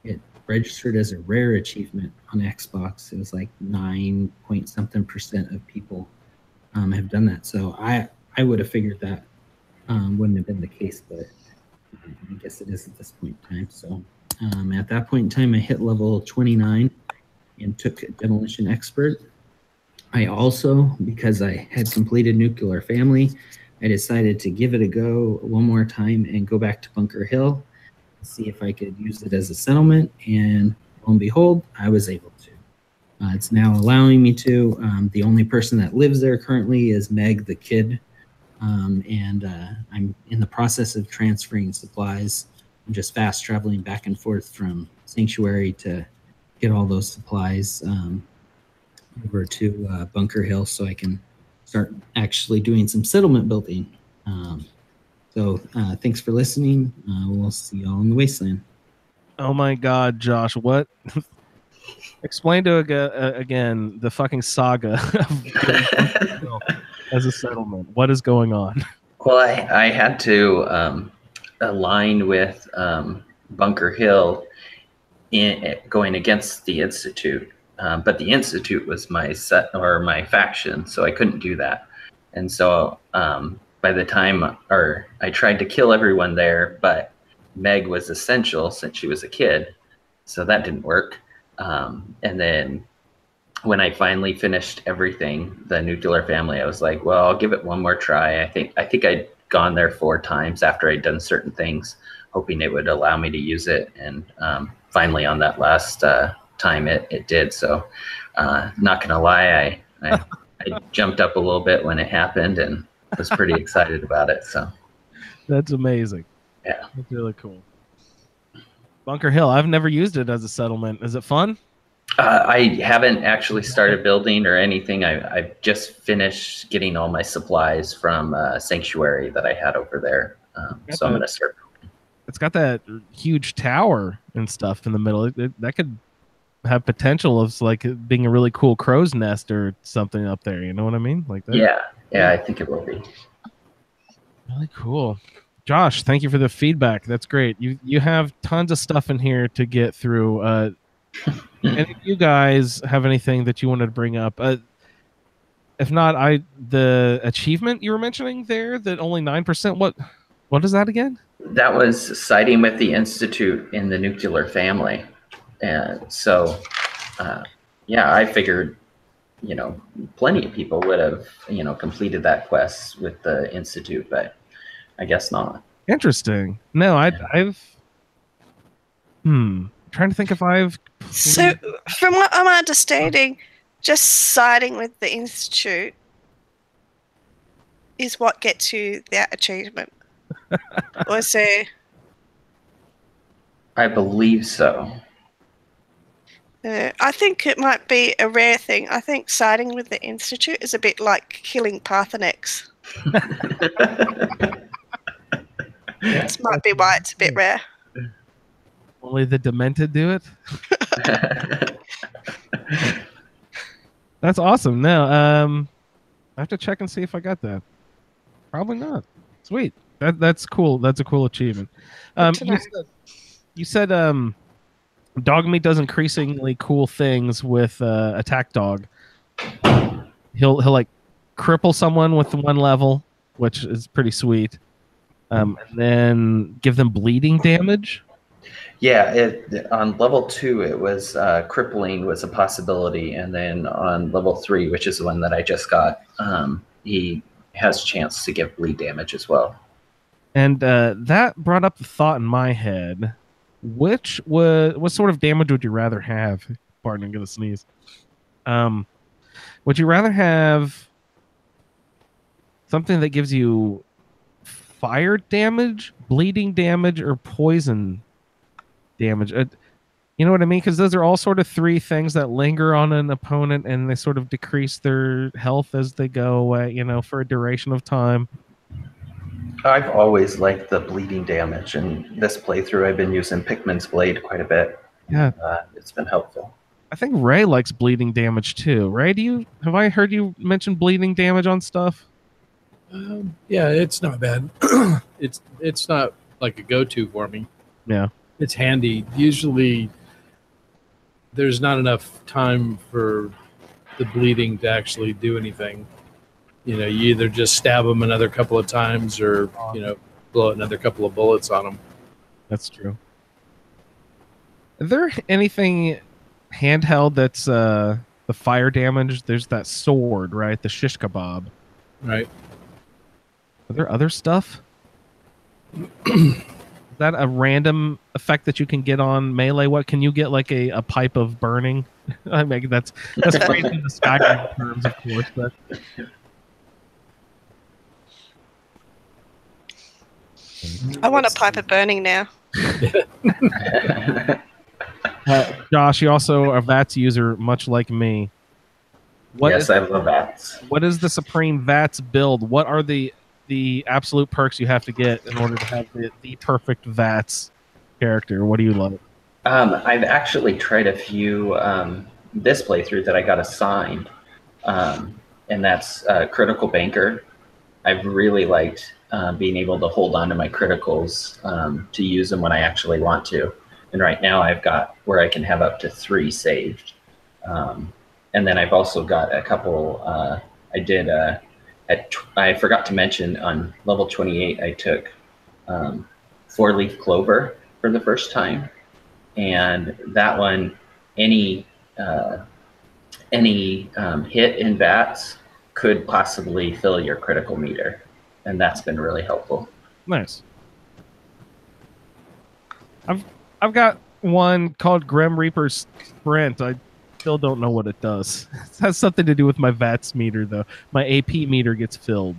it registered as a rare achievement on Xbox. It was like 9 point something % of people have done that. So I would have figured that wouldn't have been the case, but I guess it is at this point in time. So at that point in time, I hit level 29 and took Demolition Expert. I also, because I had completed Nuclear Family, I decided to give it a go one more time and go back to Bunker Hill and see if I could use it as a settlement. And lo and behold, I was able to. It's now allowing me to. The only person that lives there currently is Meg the kid. And I'm in the process of transferring supplies. I'm just fast traveling back and forth from Sanctuary to get all those supplies over to Bunker Hill so I can start actually doing some settlement building. So thanks for listening. We'll see you all in the wasteland. Oh my God, Josh, what? Explain to again the fucking saga of as a settlement. What is going on? Well, I had to align with Bunker Hill in going against the Institute, but the Institute was my my faction, so I couldn't do that. And so by the time, I tried to kill everyone there, but Meg was essential since she was a kid, so that didn't work. And then when I finally finished everything, the Nuclear Family, I was like, well, I'll give it one more try. I think I'd gone there 4 times after I'd done certain things, hoping it would allow me to use it. And finally on that last time it did. So not gonna lie, I jumped up a little bit when it happened and was pretty excited about it. So that's amazing. Yeah, that's really cool. Bunker Hill, I've never used it as a settlement. Is it fun? I haven't actually started building or anything. I've just finished getting all my supplies from Sanctuary that I had over there. So I'm going to start building. It's got that huge tower and stuff in the middle. That could have potential of like being a really cool crow's nest or something up there. You know what I mean? Like that. Yeah, I think it will be. Really cool. Josh, thank you for the feedback. That's great. You have tons of stuff in here to get through. Any of you guys have anything that you wanted to bring up? If not, the achievement you were mentioning there, that only 9%. What is that again? That was siding with the Institute in the Nuclear Family, and so I figured, plenty of people would have, completed that quest with the Institute, but I guess not. Interesting. No, I've trying to think if I've. So, from what I'm understanding, just siding with the Institute is what gets you that achievement. Or so. I believe so. I think it might be a rare thing. I think siding with the Institute is a bit like killing Parthenex. This might be why it's a bit rare. Only the demented do it. That's awesome. No, I have to check and see if I got that. Probably not. Sweet. That's cool. That's a cool achievement. You said dog meat does increasingly cool things with attack dog. He'll like cripple someone with 1 level, which is pretty sweet. And then give them bleeding damage. Yeah, on level 2 it was crippling was a possibility, and then on level 3, which is the one that I just got, he has a chance to give bleed damage as well. And that brought up the thought in my head: what sort of damage would you rather have? Pardon, I'm gonna sneeze. Would you rather have something that gives you fire damage, bleeding damage, or poison damage? You know what I mean? Because those are all sort of 3 things that linger on an opponent, and they sort of decrease their health as they go away, for a duration of time. I've always liked the bleeding damage, and this playthrough I've been using Pikmin's Blade quite a bit. Yeah. It's been helpful. I think Ray likes bleeding damage too. Ray, have I heard you mention bleeding damage on stuff? Yeah, it's not bad. It's not like a go-to for me. Yeah. It's handy. Usually there's not enough time for the bleeding to actually do anything. You either just stab them another couple of times or, blow another couple of bullets on them. That's true. Is there anything handheld that's the fire damage? There's that sword, right? The shish kebab. Right. Are there other stuff? Is that a random effect that you can get on melee? What can you get, like a pipe of burning? I mean, that's crazy in the Skyrim terms, of course. But I want a pipe of burning now. Josh, you also are a VATS user, much like me. Yes, I love VATS. What is the Supreme VATS build? What are the absolute perks you have to get in order to have the perfect VATS character? What do you love? I've actually tried a few this playthrough that I got assigned, and that's Critical Banker. I've really liked being able to hold on to my criticals to use them when I actually want to. And right now I've got where I can have up to 3 saved. And then I've also got a couple, I forgot to mention on level 28, I took 4-leaf clover for the first time. And that one, any hit in VATS could possibly fill your critical meter. And that's been really helpful. Nice. I've got one called Grim Reaper's Sprint. I still don't know what it does. It has something to do with my VATS meter, though. My AP meter gets filled.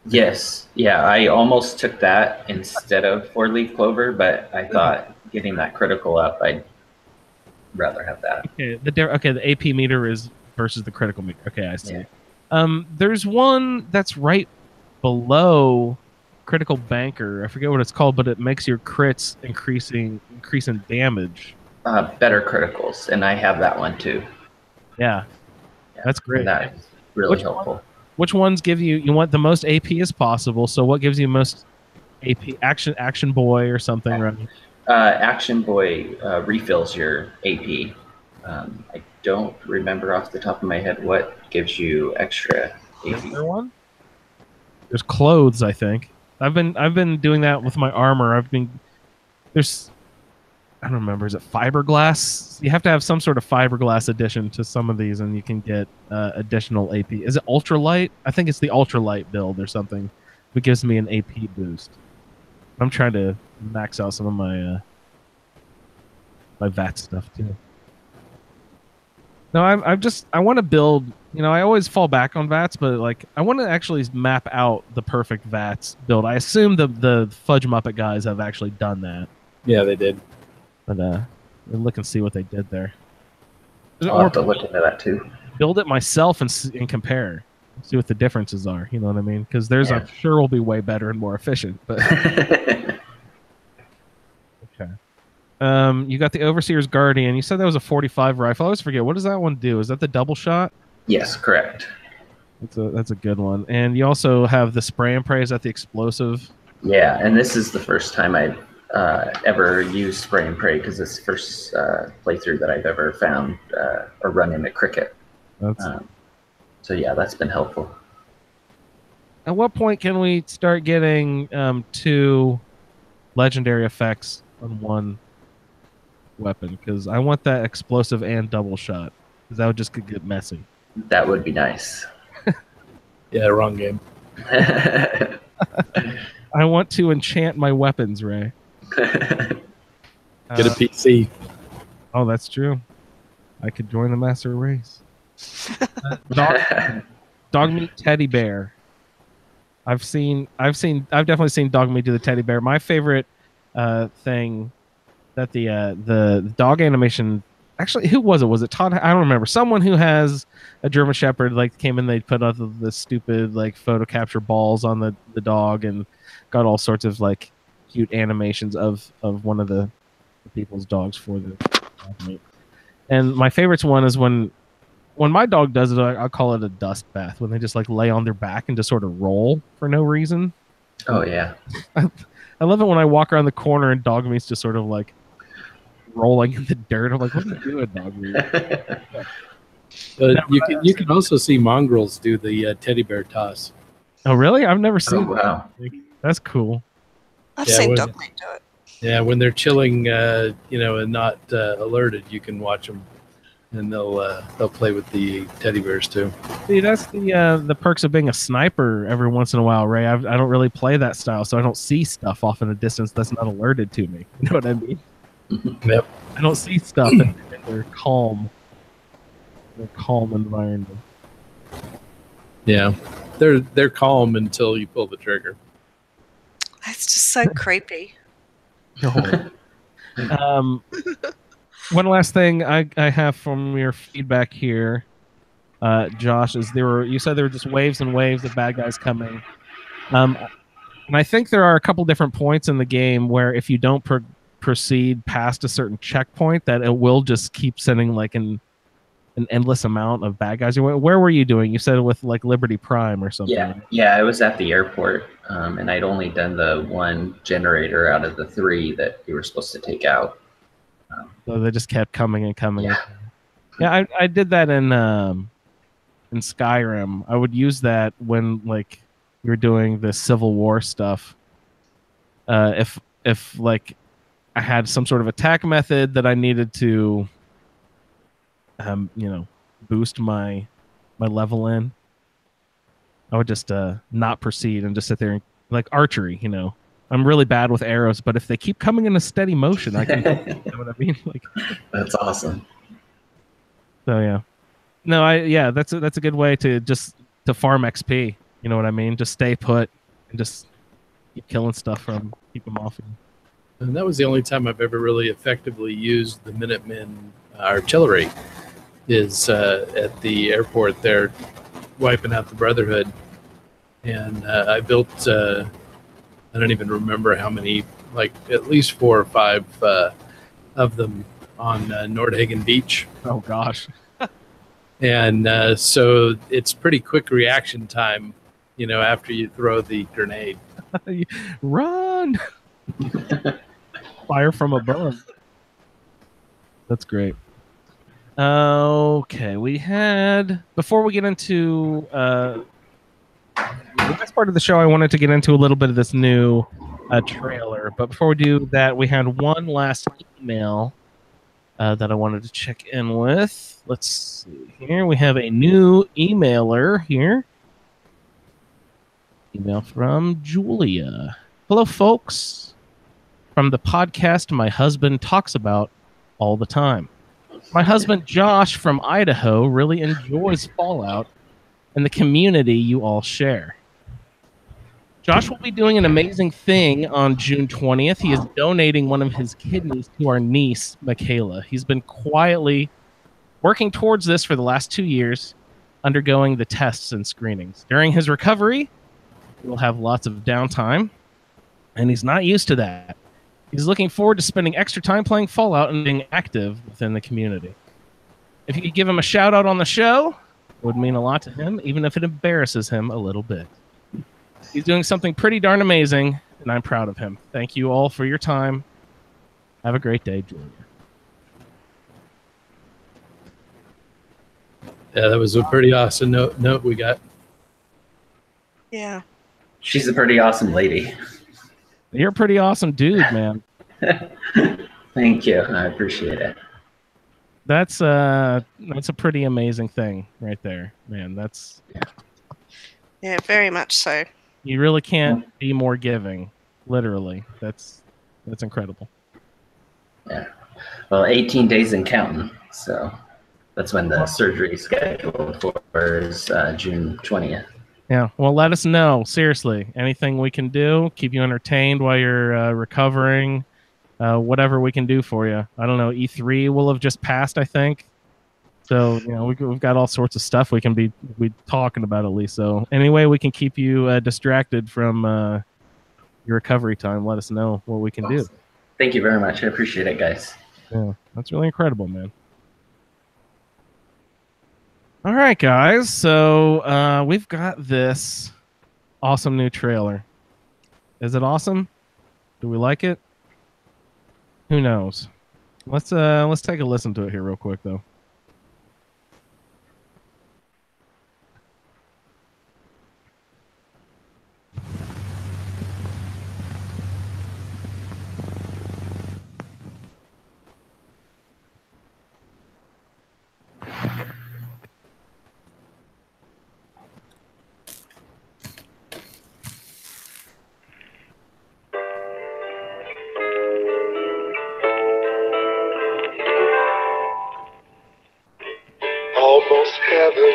Yes. Yeah, I almost took that instead of 4-leaf clover, but I thought getting that critical up, I'd rather have that. Okay, the AP meter is versus the critical meter. Okay, I see. Yeah. There's one that's right below Critical Banker. I forget what it's called, but it makes your crits increase in damage. Better criticals, and I have that one too. Yeah, that's great. That's really helpful. Which ones give you want the most AP as possible? So what gives you most AP? Action Boy or something, right? Action Boy refills your AP. I don't remember off the top of my head what gives you extra AP. Is there one? There's clothes, I think. I've been doing that with my armor. There's, I don't remember. Is it fiberglass? You have to have some sort of fiberglass addition to some of these, and you can get additional AP. Is it ultralight? I think it's the ultralight build or something. It gives me an AP boost. I'm trying to max out some of my my VAT stuff too. No, I want to build. I always fall back on VATS, but I want to actually map out the perfect VATS build. I assume the Fudge Muppet guys have actually done that. Yeah, they did. But look and see what they did there. I'll have to look into that too. Build it myself and compare. See what the differences are. You know what I mean? Because theirs, I'm sure, will be way better and more efficient. But okay. You got the Overseer's Guardian. You said that was a 45 rifle. I always forget. What does that one do? Is that the double shot? Yes, correct. That's a good one. And you also have the Spray and Pray. Is that the explosive? Yeah, and this is the first time I've ever used Spray and Pray because it's the first playthrough that I've ever found or run into cricket. So yeah, that's been helpful. At what point can we start getting 2 legendary effects on one weapon? Because I want that explosive and double shot. Because that would just get messy. That would be nice. Yeah, wrong game. I want to enchant my weapons, Ray. Get a PC. Oh, that's true. I could join the master race. Dog meat teddy bear. I've definitely seen dog meat do the teddy bear. My favorite thing that the dog animation. Actually, who was it? Was it Todd? I don't remember. Someone who has a German Shepherd like came in. They put out the stupid like photo capture balls on the dog and got all sorts of like cute animations of one of the people's dogs for the dog meat. And my favorite one is when my dog does it. I'll call it a dust bath when they just like lay on their back and just sort of roll for no reason. Oh yeah. I love it when I walk around the corner and dog meat's just sort of like rolling in the dirt. I'm like, what are you doing, dog meat? But you can also see mongrels do the teddy bear toss. Oh, really? I've never seen Oh wow. that. That's cool. I've Yeah, seen when- dog meat do it. Yeah, when they're chilling, and not alerted, you can watch them, and they'll play with the teddy bears too. See, that's the perks of being a sniper every once in a while, Ray. I don't really play that style, so I don't see stuff off in the distance that's not alerted to me. You know what I mean? Yep. I don't see stuff in their calm environment. Yeah, they're calm until you pull the trigger. It's just so creepy. One last thing I have from your feedback here, Josh, is you said there were just waves and waves of bad guys coming. And I think there are a couple different points in the game where if you don't proceed past a certain checkpoint, that it will just keep sending like an endless amount of bad guys. Where were you doing? You said with like Liberty Prime or something. Yeah, I was at the airport, and I'd only done the one generator out of the 3 that you were supposed to take out. So they just kept coming and coming. Yeah. Yeah, I did that in Skyrim. I would use that when like you're doing the Civil War stuff. If like I had some sort of attack method that I needed to boost my level in, I would just not proceed and just sit there and like archery, I'm really bad with arrows, but if they keep coming in a steady motion, I can you know what I mean? Like That's awesome. so yeah. No, that's a good way to farm XP. You know what I mean? Just stay put and just keep killing stuff from keep them off. And that was the only time I've ever really effectively used the Minutemen artillery. Is at the airport there, wiping out the Brotherhood, and I built. I don't even remember how many, like at least 4 or 5 of them on Nordhagen Beach. Oh gosh. And so it's pretty quick reaction time, after you throw the grenade. Run! Fire from above. That's great. Okay, before we get into the next part of the show, I wanted to get into a little bit of this new trailer. But before we do that, we had one last email that I wanted to check in with. Let's see here. We have a new emailer here. Email from Julia. Hello, folks. From the podcast my husband talks about all the time. My husband, Josh, from Idaho, really enjoys Fallout and the community you all share. Josh will be doing an amazing thing on June 20th. He is donating one of his kidneys to our niece, Michaela. He's been quietly working towards this for the last 2 years, undergoing the tests and screenings. During his recovery, he will have lots of downtime, and he's not used to that. He's looking forward to spending extra time playing Fallout and being active within the community. If you could give him a shout out on the show, it would mean a lot to him, even if it embarrasses him a little bit. He's doing something pretty darn amazing, and I'm proud of him. Thank you all for your time. Have a great day, Julia. Yeah, that was a pretty awesome note we got. Yeah. She's a pretty awesome lady. You're a pretty awesome dude, man. Thank you. I appreciate it. That's a pretty amazing thing right there, man. Yeah, very much so. You really can't be more giving. Literally, that's incredible. Yeah. Well, 18 days and counting. So that's when the surgery is scheduled for is June 20th. Yeah. Well, let us know. Seriously, anything we can do, keep you entertained while you're recovering. Whatever we can do for you. I don't know. E3 will have just passed, I think. So we've got all sorts of stuff we can be talking about at least. So any way we can keep you distracted from your recovery time, let us know what we can do. Thank you very much. I appreciate it, guys. Yeah, that's really incredible, man. All right, guys. So we've got this awesome new trailer. Is it awesome? Do we like it? Who knows? Let's take a listen to it here real quick, though. Almost heaven,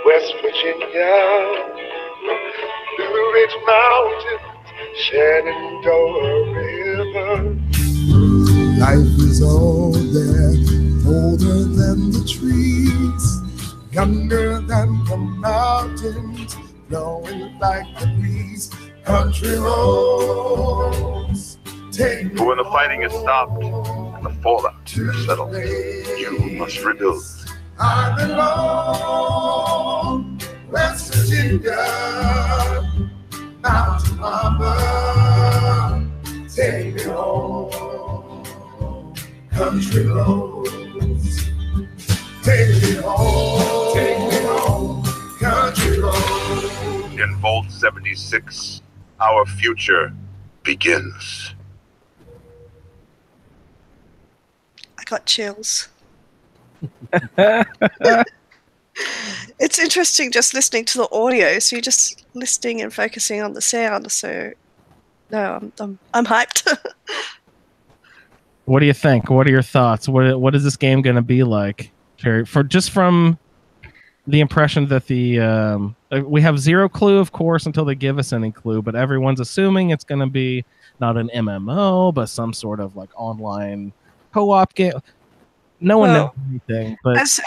West Virginia, Blue Ridge Mountains, Shenandoah River. Life is all there, older than the trees, younger than the mountains, blowing like the breeze. Country roads, take But when the fighting is stopped and the fallout is settled, you must rebuild. I belong, West Virginia, Mountain Mama, take me home. Country roads, take me home, country roads. In Vault 76, our future begins. I got chills. It's interesting just listening to the audio. So you're just listening and focusing on the sound. So no, I'm hyped. What do you think? What are your thoughts? What is this game going to be like, Jerry? From the impression that we have zero clue, of course, until they give us any clue. But everyone's assuming it's going to be not an MMO, but some sort of like online co-op game. No one knows anything. But as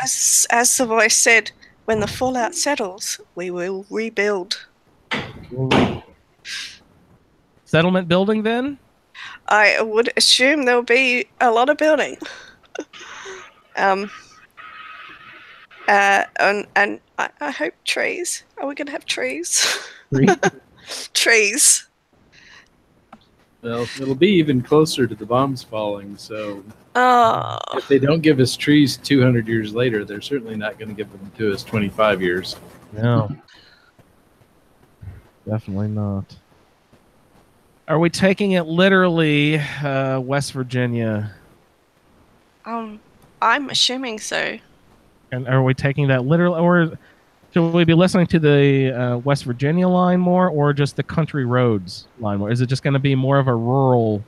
the voice said, when the fallout settles, we will rebuild. Settlement building, then? I would assume there'll be a lot of building. And I hope trees. Are we going to have trees? Trees. Well, it'll be even closer to the bombs falling. So if they don't give us trees 200 years later, they're certainly not going to give them to us 25 years. No. Definitely not. Are we taking it literally, West Virginia? I'm assuming so. And are we taking that literally, or should we be listening to the West Virginia line more, or just the country roads line more? Is it just going to be more of a rural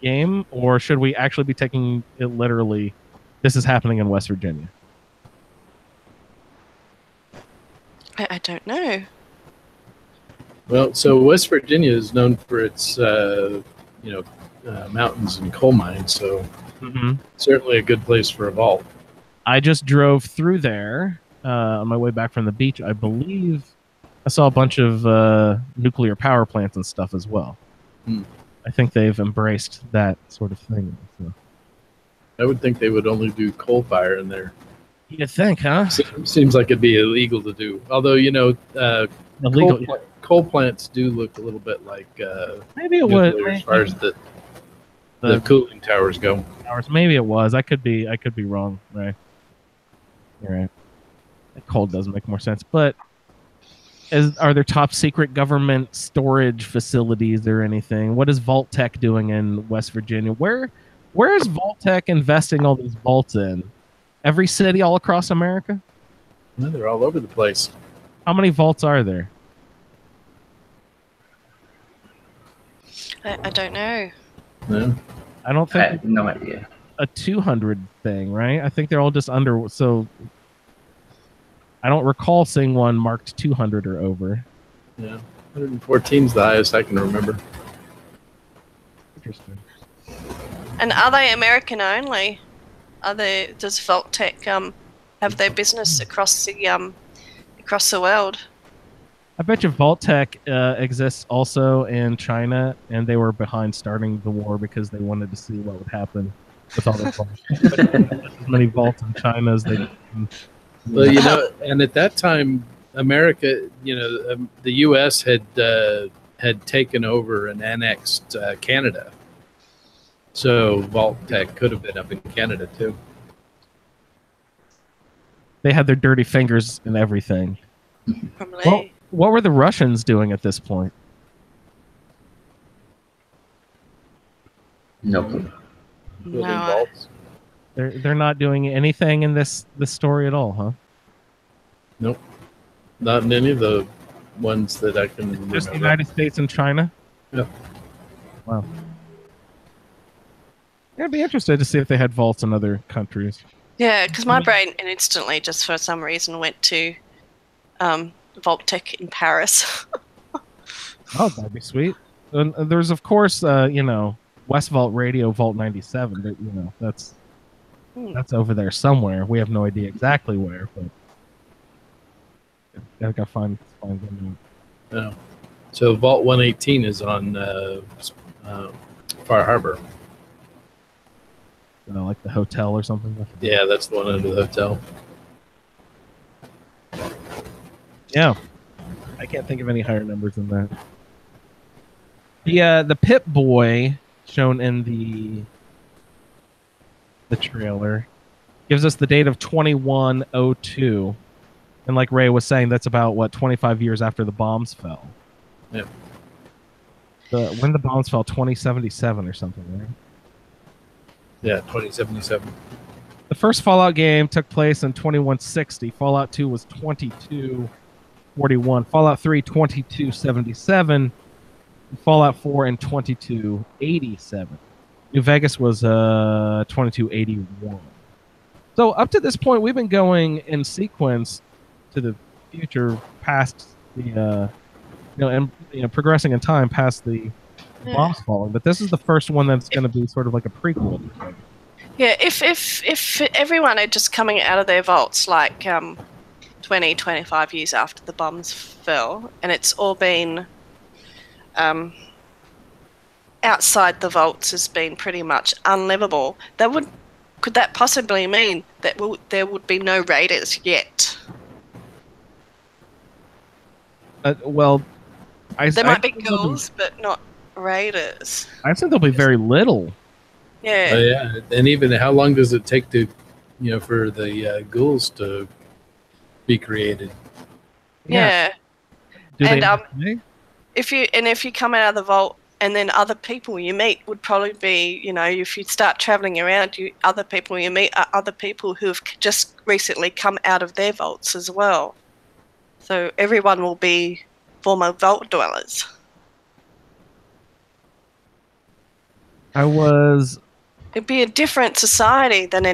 game, or should we actually be taking it literally? This is happening in West Virginia. I don't know. Well, so West Virginia is known for its, mountains and coal mines. So certainly a good place for a vault. I just drove through there on my way back from the beach. I believe I saw a bunch of nuclear power plants and stuff as well. I think they've embraced that sort of thing. So. I would think they would only do coal fire in there. You think, huh? Seems like it'd be illegal to do. Although, illegal. Coal plants do look a little bit like maybe it would as far as the cooling towers go. Maybe it was. I could be wrong. Right. You're right. Coal does make more sense. But are there top secret government storage facilities or anything? What is Vault Tech doing in West Virginia? Where is Vault Tech investing all these vaults in? Every city all across America? No, they're all over the place. How many vaults are there? I don't know. No. I don't I think have no idea. a 200 thing, right? I think they're all just under. So I don't recall seeing one marked 200 or over. Yeah. 114 is the highest I can remember. Interesting. And are they American only? Does Vault-Tec have their business across the world? I bet you Vault-Tec exists also in China, and they were behind starting the war because they wanted to see what would happen with all the vaults. As many vaults in China as they did. Well, you know, and at that time, America, you know, the U.S. had taken over and annexed Canada. So Vault-Tec could have been up in Canada too. They had their dirty fingers in everything. Probably. Well, what were the Russians doing at this point? No clue. Building No. vaults. They're not doing anything in this story at all, huh? Nope. Not in any of the ones that I can remember. Just the United States and China? Yeah. Wow. I'd be interested to see if they had vaults in other countries. Yeah, because my brain instantly, just for some reason, went to Vault-Tec in Paris. Oh, that'd be sweet. And there's, of course, you know, West Vault Radio Vault 97, but, you know, that's over there somewhere. We have no idea exactly where, but I gotta find them. Yeah. So Vault 118 is on Far Harbor. You know, like the hotel or something. Yeah, that's the one under the hotel. Yeah. I can't think of any higher numbers than that. The Pip Boy shown in the trailer gives us the date of 2102. And like Ray was saying, that's about, what, 25 years after the bombs fell. Yeah. When the bombs fell, 2077 or something, right? Yeah, 2077. The first Fallout game took place in 2160. Fallout 2 was 2241. Fallout 3, 2277. Fallout 4 in 2287. New Vegas was 2281. So up to this point, we've been going in sequence to the future, past the progressing in time past the bombs falling. But this is the first one that's going to be sort of like a prequel. Yeah, if everyone are just coming out of their vaults like 20, 25 years after the bombs fell, and it's all been outside the vaults has been pretty much unlivable, could that possibly mean that there would be no raiders yet? Well, there might be ghouls, but not raiders. I think there'll be very little. Yeah. Yeah, and even how long does it take to, for the ghouls to be created? Yeah. Do and they? if you come out of the vault, and then other people you meet would probably be, if you start traveling around, other people you meet are other people who have just recently come out of their vaults as well. So everyone will be former vault dwellers. It'd be a different society than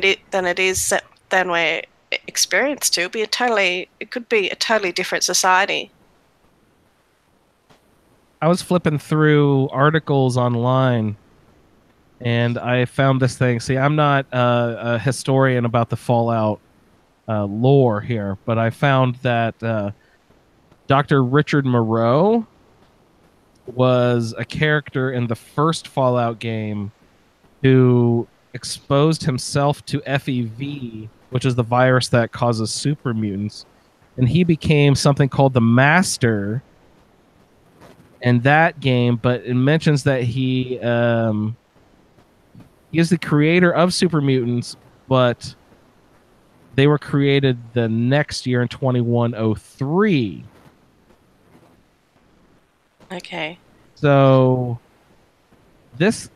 we're experienced to. It could be a totally different society. I was flipping through articles online, and I found this thing. See, I'm not a historian about the Fallout lore here, but I found that Dr. Richard Moreau was a character in the first Fallout game who exposed himself to FEV, which is the virus that causes super mutants, and he became something called the Master in that game. But it mentions that he is the creator of super mutants, but they were created the next year in 2103. Okay. So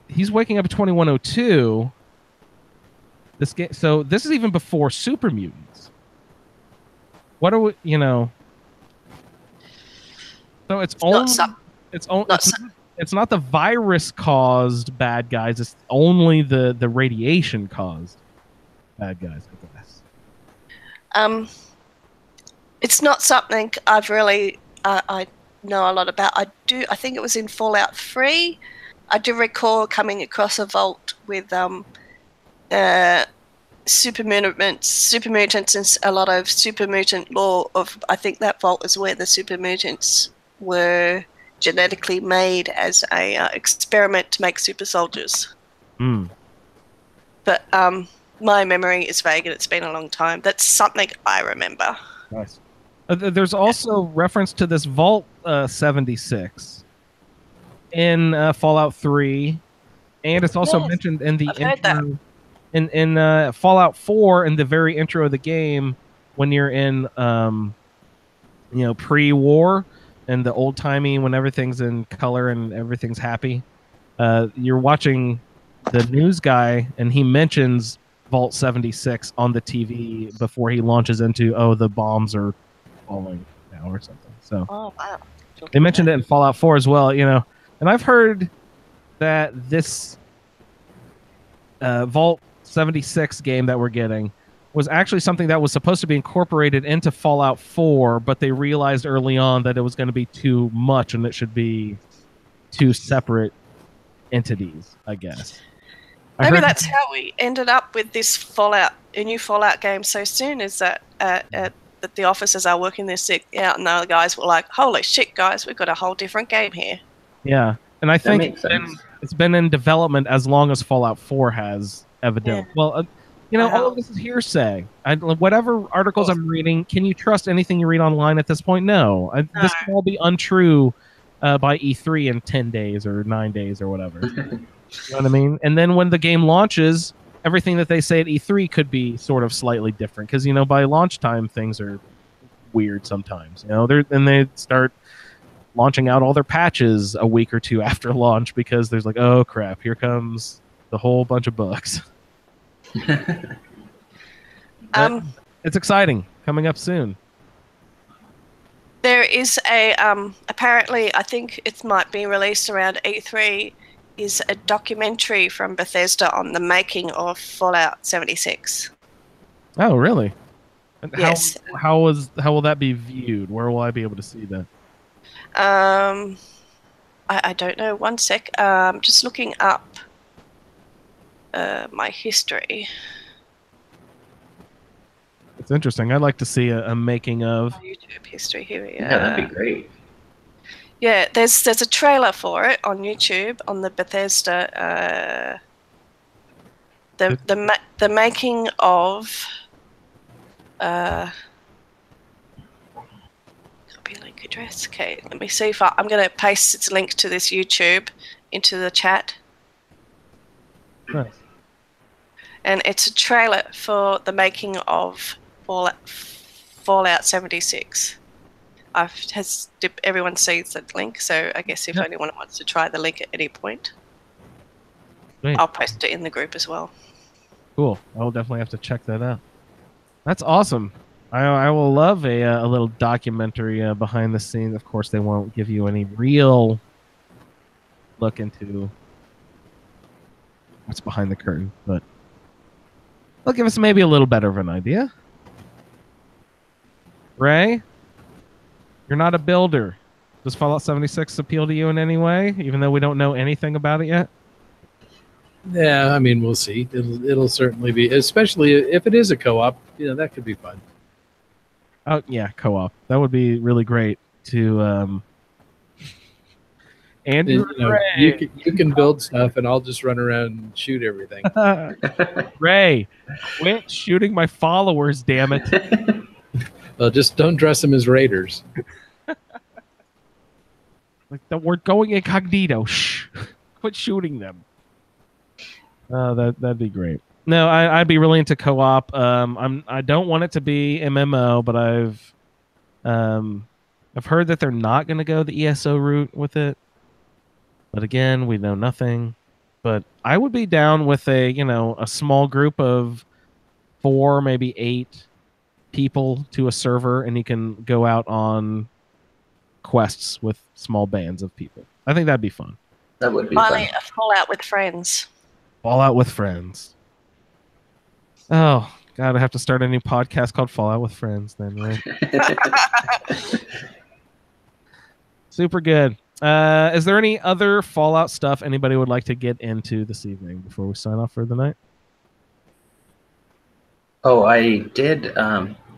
he's waking up in 2102. This game, so this is even before super mutants. What are we, So it's Not only some. it's only Not some. it's not the virus caused bad guys. It's only the radiation caused bad guys, I guess. It's not something I've really I know a lot about. I think it was in Fallout 3. I do recall coming across a vault with super mutants, and a lot of super mutant lore. I think that vault is where the super mutants were genetically made as a experiment to make super soldiers. Hmm. But my memory is vague, and it's been a long time. That's something I remember. Nice. There's also reference to this Vault 76 in Fallout 3, and it's also Yes, mentioned in the I've heard that. intro in Fallout 4 in the very intro of the game when you're in pre-war and the old timey when everything's in color and everything's happy. You're watching the news guy and he mentions Vault 76 on the TV before he launches into the bombs are falling now or something. So Oh wow! they mentioned it in Fallout 4 as well, and I've heard that this Vault 76 game that we're getting was actually something that was supposed to be incorporated into Fallout 4, but they realized early on that it was going to be too much and it should be two separate entities, I guess. Maybe that's how we ended up with this a new Fallout game so soon, is that that the officers are working this out and the other guys were like, holy shit, guys, we've got a whole different game here. Yeah, and I think makes sense. it's been in development as long as Fallout 4 has, evidently. Yeah. Well, all of this is hearsay. Whatever articles I'm reading, can you trust anything you read online at this point? No. This can all be untrue by E3 in 10 days or 9 days or whatever. You know what I mean? And then when the game launches, everything that they say at E3 could be sort of slightly different because, by launch time, things are weird sometimes. Then they start launching out all their patches a week or two after launch because there's like, oh crap, here comes the whole bunch of bugs. It's exciting, coming up soon. There is a apparently, I think it might be released around E3, is a documentary from Bethesda on the making of Fallout 76. Oh, really? And Yes. How will that be viewed? Where will I be able to see that? I don't know. One sec. Just looking up my history. It's interesting. I'd like to see a making of. YouTube history. Here we are. Yeah, that'd be great. Yeah, there's a trailer for it on YouTube on the Bethesda. The making of. Copy link address. Okay, let me see if I'm going to paste its link to this YouTube into the chat. Nice. And it's a trailer for the making of Fallout 76. Everyone sees that link, so I guess if anyone wants to try the link at any point, Great. I'll post it in the group as well. Cool. I will definitely have to check that out. That's awesome. I will love a little documentary behind the scenes. Of course, they won't give you any real look into what's behind the curtain, but they'll give us maybe a little better of an idea. Ray, you're not a builder. Does Fallout 76 appeal to you in any way, even though we don't know anything about it yet? Yeah, I mean, we'll see. It'll certainly be, especially if it is a co-op. That could be fun. Oh yeah, co-op. That would be really great to. Andrew, you can build stuff, and I'll just run around and shoot everything. Ray, quit shooting my followers, damn it! Well, just don't dress them as raiders. We're going incognito. Shh! Quit shooting them. That'd be great. No, I'd be really into co-op. I don't want it to be MMO, but I've heard that they're not going to go the ESO route with it. But again, we know nothing. But I would be down with a small group of 4, maybe 8 people to a server, and you can go out on quests with small bands of people. I think that'd be fun. That would be Finally, fun. a Fallout with friends. Fallout with friends. Oh God, I have to start a new podcast called Fallout with Friends then, right? Super good. Is there any other Fallout stuff anybody would like to get into this evening before we sign off for the night? Oh, I did.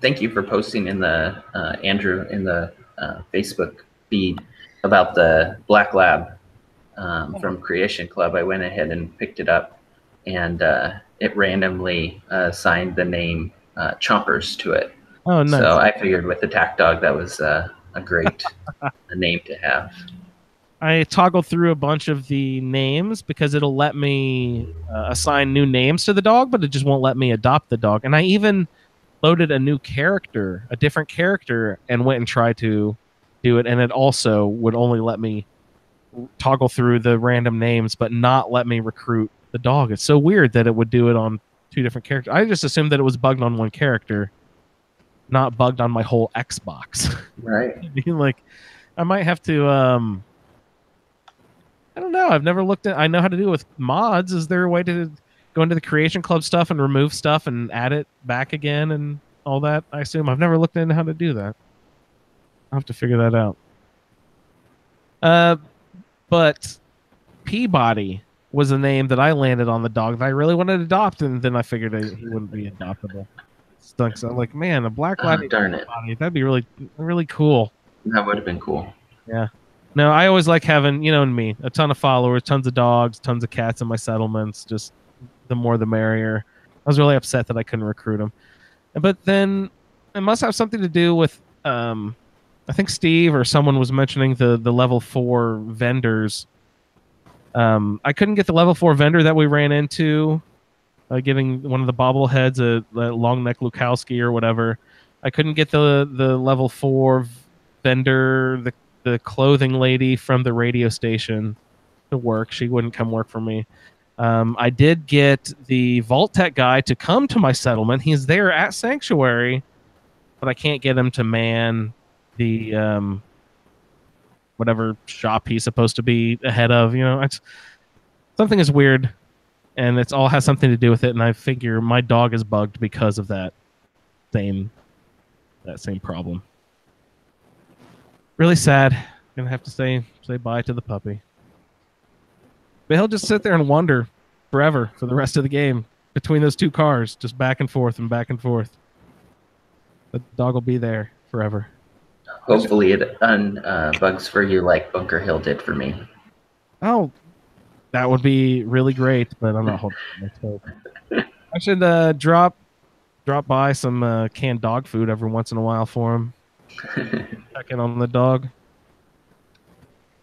Thank you for posting in the Andrew in the Facebook feed about the Black Lab from Creation Club. I went ahead and picked it up, and it randomly assigned the name Chompers to it. Oh, nice. So I figured with the TAC dog, that was a great name to have. I toggled through a bunch of the names because it'll let me assign new names to the dog, but it just won't let me adopt the dog. And I even loaded a new character, a different character, and went and tried to do it. And it also would only let me toggle through the random names, but not let me recruit the dog. It's so weird that it would do it on two different characters. I just assumed that it was bugged on one character, not bugged on my whole Xbox. Right. Like, I might have to... I don't know. I've never looked at. I know how to do it with mods. Is there a way to go into the Creation Club stuff and remove stuff and add it back again and all that? I assume I've never looked into how to do that. I'll have to figure that out. But Peabody was a name that I landed on the dog that I really wanted to adopt, and then I figured he wouldn't be adoptable. Stunk. So I'm like, man, a black lab. Darn it. That'd be really, really cool. That would have been cool. Yeah. No, I always like having, you know, and me, a ton of followers, tons of dogs, tons of cats in my settlements. Just the more the merrier. I was really upset that I couldn't recruit them. But then it must have something to do with, I think Steve or someone was mentioning the level 4 vendors. I couldn't get the level 4 vendor that we ran into, getting one of the bobbleheads, a long neck Lukowski or whatever. I couldn't get the level 4 vendor, the clothing lady from the radio station to work. She wouldn't come work for me. I did get the Vault Tech guy to come to my settlement. He's there at Sanctuary, but I can't get him to man the whatever shop he's supposed to be ahead of. You know, something is weird, and it's all has something to do with it. And I figure my dog is bugged because of that same problem. Really sad. Gonna have to say bye to the puppy. But he'll just sit there and wonder forever for the rest of the game between those two cars, just back and forth and back and forth. The dog will be there forever. Hopefully it unbugs for you like Bunker Hill did for me. Oh, that would be really great, but I'm not holding my toe. I should drop by some canned dog food every once in a while for him. Check in on the dog.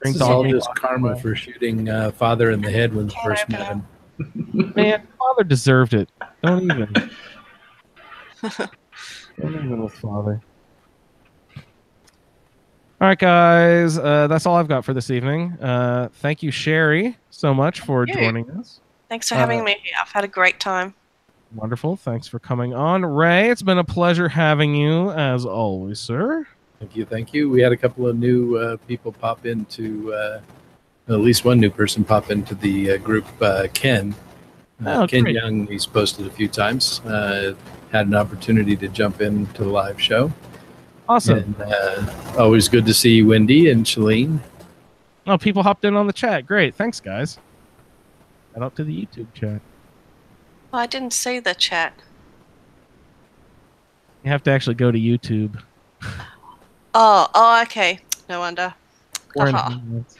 This is all just karma for shooting father in the head when we first met him. Man, father deserved it. Don't even. Don't even with father. All right, guys. That's all I've got for this evening. Thank you, Sherry, so much for joining us. Thanks for having me. I've had a great time. Wonderful. Thanks for coming on. Ray, it's been a pleasure having you, as always, sir. Thank you. We had a couple of new people pop into, at least one new person pop into the group, Ken. Ken great. Young, he's posted a few times. Had an opportunity to jump into the live show. Awesome. And, always good to see Wendy and Shalene. Oh, people hopped in on the chat. Great. Thanks, guys. Shout out to the YouTube chat. Oh, I didn't see the chat. You have to actually go to YouTube. Oh, okay. No wonder. We're in Haha. minutes.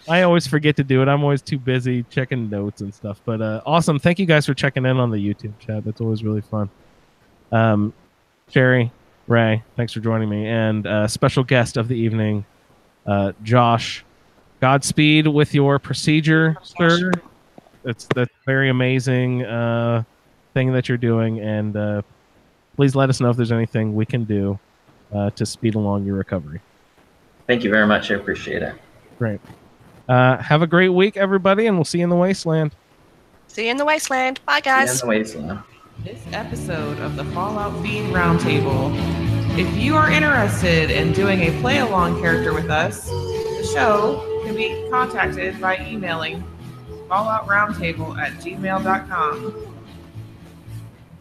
I always forget to do it. I'm always too busy checking notes and stuff. But awesome. Thank you guys for checking in on the YouTube chat. That's always really fun. Sherry, Ray, thanks for joining me. And special guest of the evening, Josh. Godspeed with your procedure, sir. That's very amazing thing that you're doing. And please let us know if there's anything we can do to speed along your recovery. Thank you very much. I appreciate it. Great. Have a great week, everybody, and we'll see you in the wasteland. See you in the wasteland. Bye, guys. See you in the wasteland. This episode of the Fallout Feed Roundtable If you are interested in doing a play-along character with us, the show can be contacted by emailing falloutroundtable@gmail.com.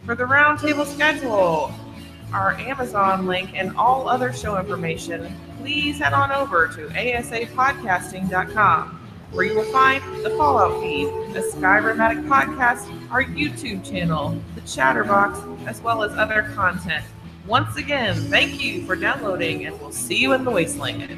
For the roundtable schedule, our Amazon link, and all other show information, please head on over to asapodcasting.com, where you will find the Fallout Feed, a Skyrimatic podcast, our YouTube channel, the Chatterbox, as well as other content. Once again, thank you for downloading, and we'll see you in the wasteland.